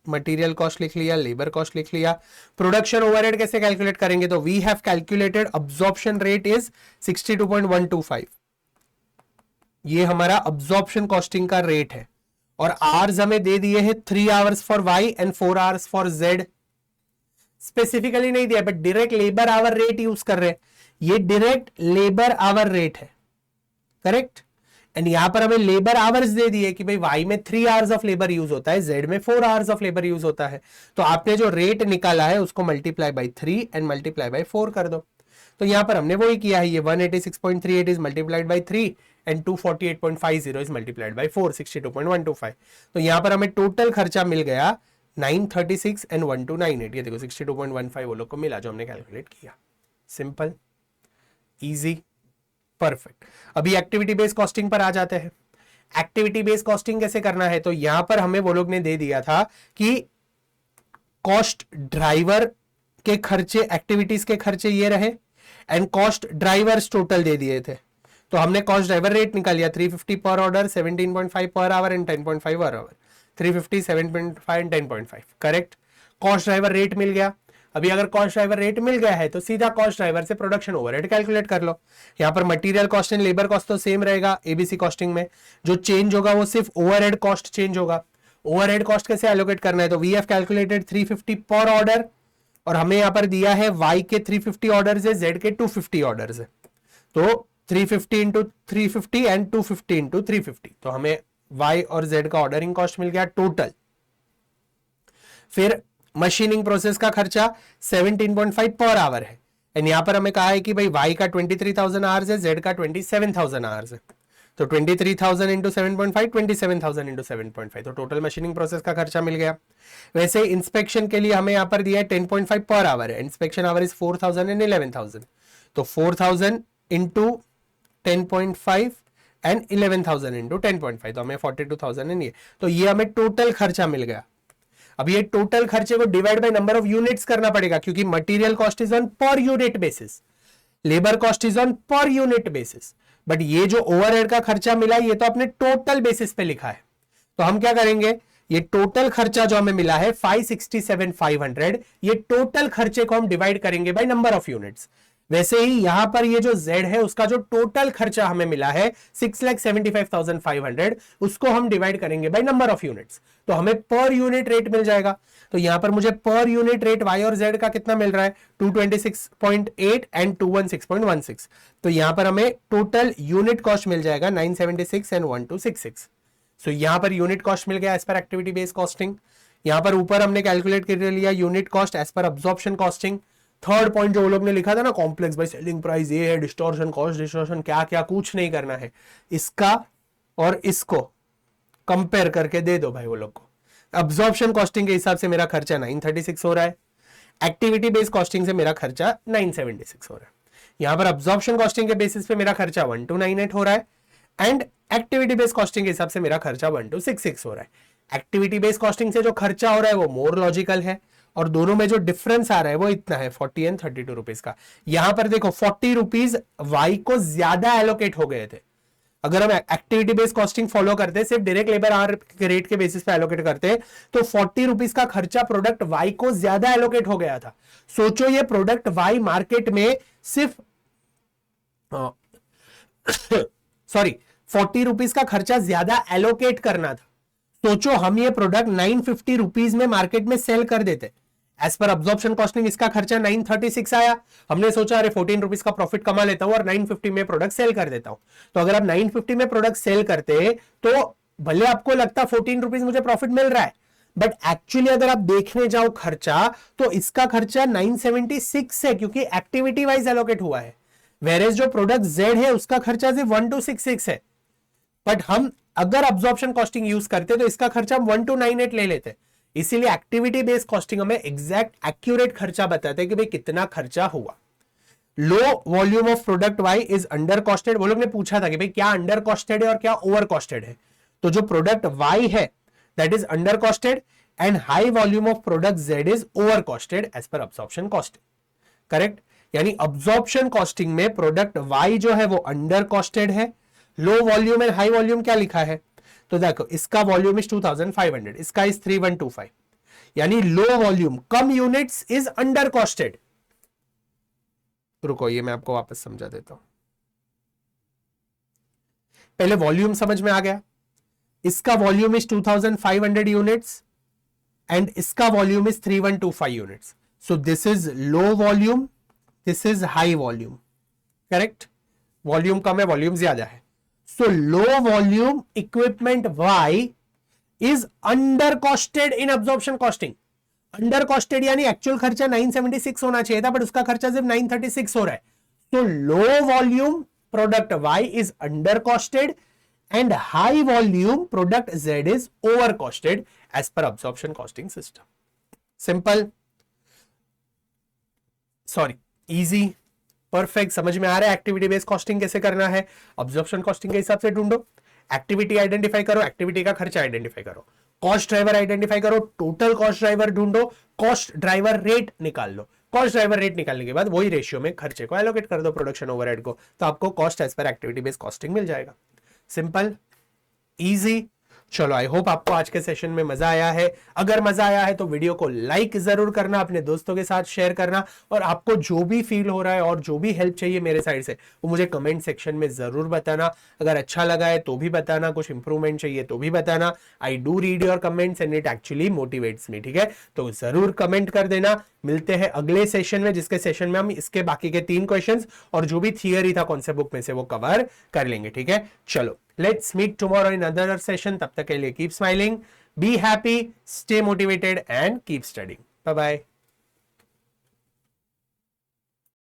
मटेरियल कॉस्ट लिख लिया, लेबर कॉस्ट लिख लिया। प्रोडक्शन ओवरहेड कैसे कैलकुलेट करेंगे, तो we have calculated absorption rate is 62.125, ये हमारा अब्जॉर्प्शन कॉस्टिंग का रेट है और आवर्स हमें दे दिए हैं 3 hours for Y and 4 hours for Z. Specifically नहीं दिया, but direct labour hour rate use कर रहे हैं, ये डायरेक्ट लेबर आवर रेट है, करेक्ट। एंड यहां पर हमें लेबर आवर्स दे दिए कि भाई वाई में 3 आवर्स ऑफ लेबर यूज होता है, जेड में 4 आवर्स ऑफ लेबर यूज होता है। तो आपने जो रेट निकाला है उसको multiply by 3 and multiply by 4 कर दो। तो यहां पर हमने वही किया है, ये 186.38 is multiplied by 3 and 248.50 is multiplied by 4, 62.125। तो यहां पर हमें टोटल खर्चा मिल गया 936 एंड 1298। ये देखो 62.15 वो लोग को मिला जो हमने कैलकुलेट किया। Simple, easy, perfect. अभी एक्टिविटी बेस्ड कॉस्टिंग पर आ जाते हैं। एक्टिविटी बेस्ड कॉस्टिंग कैसे करना है, तो यहां पर हमें वो लोग ने दे दिया था कि कॉस्ट ड्राइवर के खर्चे, एक्टिविटीज के खर्चे ये रहे एंड कॉस्ट ड्राइवर्स टोटल दे दिए थे। तो हमने कॉस्ट ड्राइवर रेट निकाल लिया 350 पर ऑर्डर, 17.5 पर hour and 10.5 per hour. 350, 7.5 and 10.5, correct. Cost driver rate मिल गया। अभी अगर कॉस्ट ड्राइवर रेट मिल गया है तो सीधा कॉस्ट ड्राइवर से प्रोडक्शन ओवरहेड कैलकुलेट कर लो। यहां पर material cost and labour cost तो सेम रहेगा एबीसी कॉस्टिंग में, जो चेंज होगा वो सिर्फ ओवरहेड कॉस्ट चेंज होगा। ओवरहेड कॉस्ट कैसे एलोकेट करना है, तो वी हैव कैलकुलेटेड 350 पर ऑर्डर, और हमें यहां पर दिया है वाई के 350 ऑर्डर्स है, जेड के 250 ऑर्डर्स है। तो 350 इंटू 350 एंड 250 इंटू 350, तो हमें वाई और जेड का ऑर्डरिंग कॉस्ट मिल गया टोटल। फिर मशीनिंग प्रोसेस का खर्चा 17.5 पर आवर है, एंड यहां पर हमें कहा है कि भाई वाई का 23,000 आवर्स है, जेड का 27,000 आवर्स है। तो 23,000 इंटू 7.5, 27,000 इंटू 7.5, तो टोटल मशीनिंग प्रोसेस का खर्चा मिल गया। वैसे इंस्पेक्शन के लिए हमें यहां पर दिया है 10.5 पर आवर है, इंस्पेक्शन आवर इज 4,000 एंड 11,000। तो 4,000 इंटू 10.5 एंड 11,000 इंटू 10.5, तो हमें 42,000 एंड ये, तो ये हमें टोटल खर्चा मिल गया। अब ये टोटल खर्चे को divide by number of units करना पड़ेगा, क्योंकि material cost is on per unit basis, labour cost is on per unit basis, but ये जो ओवरहेड का खर्चा मिला ये तो अपने टोटल बेसिस पे लिखा है। तो हम क्या करेंगे, ये टोटल खर्चा जो हमें मिला है 567,500, ये टोटल खर्चे को हम डिवाइड करेंगे बाय नंबर ऑफ यूनिट्स। वैसे ही यहां पर ये जो Z है उसका जो टोटल खर्चा हमें मिला है 6,75,500, उसको हम डिवाइड करेंगे बाय नंबर ऑफ यूनिट्स, तो हमें पर यूनिट रेट मिल जाएगा। तो यहां पर मुझे पर यूनिट रेट Y और Z का कितना मिल रहा है, 226.8 एंड 216.16। तो यहां पर हमें टोटल यूनिट कॉस्ट मिल जाएगा 976 एंड 1266। सो यहां पर यूनिट कॉस्ट मिल गया as per activity based costing. यहां पर ऊपर हमने कैलकुलेट कर लिया unit cost as per absorption costing. Third point जो लोग ने लिखा था ना, कॉम्प्लेक्स बाय सेलिंग प्राइस, ये है डिस्टॉर्शन कॉस्ट, डिस्टॉर्शन क्या क्या कुछ नहीं करना है, इसका और इसको कंपेयर करके दे दो भाई वो लोग को। अब्जॉर्प्शन कॉस्टिंग के हिसाब से मेरा खर्चा 936 हो रहा है, एक्टिविटी बेस्ड कॉस्टिंग से मेरा खर्चा 976 हो रहा है। यहां पर अब्जॉर्प्शन कॉस्टिंग के बेसिस पे मेरा खर्चा 1298 हो रहा है, एंड एक्टिविटी बेस्ड कॉस्टिंग के हिसाब से मेरा खर्चा 1266 हो रहा है। एक्टिविटी बेस्ड कॉस्टिंग से जो खर्चा हो रहा है वो मोर लॉजिकल है, और दोनों में जो डिफरेंस आ रहा है वो इतना है 40 एंड 32 रुपीज का। यहां पर देखो 40 रुपीज वाई को ज्यादा एलोकेट हो गए थे। अगर हम एक्टिविटी बेस्ड कॉस्टिंग फॉलो करते, सिर्फ डायरेक्ट लेबर आवर के रेट के बेसिस पे एलोकेट करते, तो 40 रुपीज का खर्चा प्रोडक्ट वाई को ज्यादा एलोकेट हो गया था। सोचो ये प्रोडक्ट वाई मार्केट में सिर्फ सॉरी 40 रुपीज का खर्चा ज्यादा एलोकेट करना था। सोचो हम ये प्रोडक्ट 950 रुपीज में मार्केट में सेल कर देते, एज पर अब्जॉर्प्शन कॉस्टिंग इसका खर्चा 936 आया। हमने सोचा अरे 14 रुपीज का प्रॉफिट कमा लेता हूं और 950 में प्रोडक्ट सेल कर देता हूं। तो अगर आप 950 में प्रोडक्ट सेल करते तो भले आपको लगता 14 रुपीज मुझे प्रॉफिट मिल रहा है, बट एक्चुअली अगर आप देखने जाओ खर्चा, तो इसका खर्चा 976 है, क्योंकि एक्टिविटी वाइज एलोकेट हुआ है। वेरेज जो प्रोडक्ट Z है उसका खर्चा सिर्फ 1266 है, बट हम अगर अब्जॉर्प्शन कॉस्टिंग यूज करते तो इसका खर्चा हम 1298 ले लेते। इसीलिए एक्टिविटी बेस्ड कॉस्टिंग हमें एग्जैक्ट एक्यूरेट खर्चा बताते हैं कि भाई कितना खर्चा हुआ। Low volume of product Y is under costed. वो लोग ने पूछा था कि भाई क्या अंडर कॉस्टेड है और क्या ओवर कॉस्टेड है, तो जो प्रोडक्ट वाई है that is under costed, and high volume of product Z is over costed as per absorption costing, correct. यानी अब्जॉर्प्शन कॉस्टिंग में प्रोडक्ट वाई जो है वो अंडर कॉस्टेड है। Low volume and high volume क्या लिखा है, तो देखो इसका वॉल्यूम इज 2500, इसका इज 3125, यानी low volume come units is under costed. रुको ये मैं आपको वापस समझा देता हूं। पहले वॉल्यूम समझ में आ गया, इसका वॉल्यूम इज 2500 यूनिट्स एंड इसका volume is 3125 units. So this is low volume, this is high volume. Correct. Volume कम है, वॉल्यूम ज्यादा है. So low volume equipment why is under costed in absorption costing. Under costed यानी actual खर्चा 976 होना चाहिए था, बट उसका खर्चा सिर्फ 936 हो रहा है. तो low volume product Y is under costed and high volume product Z is over costed as per absorption costing system. Simple, sorry, easy, perfect. समझ में आ रहा है एक्टिविटी बेस्ड कॉस्टिंग कैसे करना है. अब्सॉर्प्शन कॉस्टिंग के हिसाब से ढूंढो, एक्टिविटी आइडेंटिफाई करो, एक्टिविटी का खर्चा आइडेंटिफाई करो, कॉस्ट ड्राइवर आइडेंटिफाई करो, टोटल कॉस्ट ड्राइवर ढूंढो, कॉस्ट ड्राइवर रेट निकाल लो. कॉस्ट ड्राइवर रेट निकालने के बाद वही रेशियो में खर्चे को एलोकेट कर दो प्रोडक्शन ओवरहेड को, तो आपको cost as per activity based costing मिल जाएगा. Simple, easy. चलो, आई होप आपको आज के सेशन में मजा आया है. अगर मजा आया है तो वीडियो को लाइक जरूर करना, अपने दोस्तों के साथ शेयर करना, और आपको जो भी फील हो रहा है और जो भी हेल्प चाहिए मेरे साइड से वो मुझे कमेंट सेक्शन में जरूर बताना. अगर अच्छा लगा है तो भी बताना, कुछ इंप्रूवमेंट चाहिए तो भी बताना. I do read your comments and it actually motivates me. ठीक है, तो जरूर कमेंट कर देना. मिलते हैं अगले सेशन में, जिसके सेशन में हम इसके बाकी के 3 क्वेश्चंस और जो भी थियरी था कॉन्सेप्ट बुक में से वो कवर कर लेंगे. ठीक है, चलो, let's meet tomorrow in another session. तब तक के लिए keep smiling, be happy, stay motivated and keep studying. Bye bye.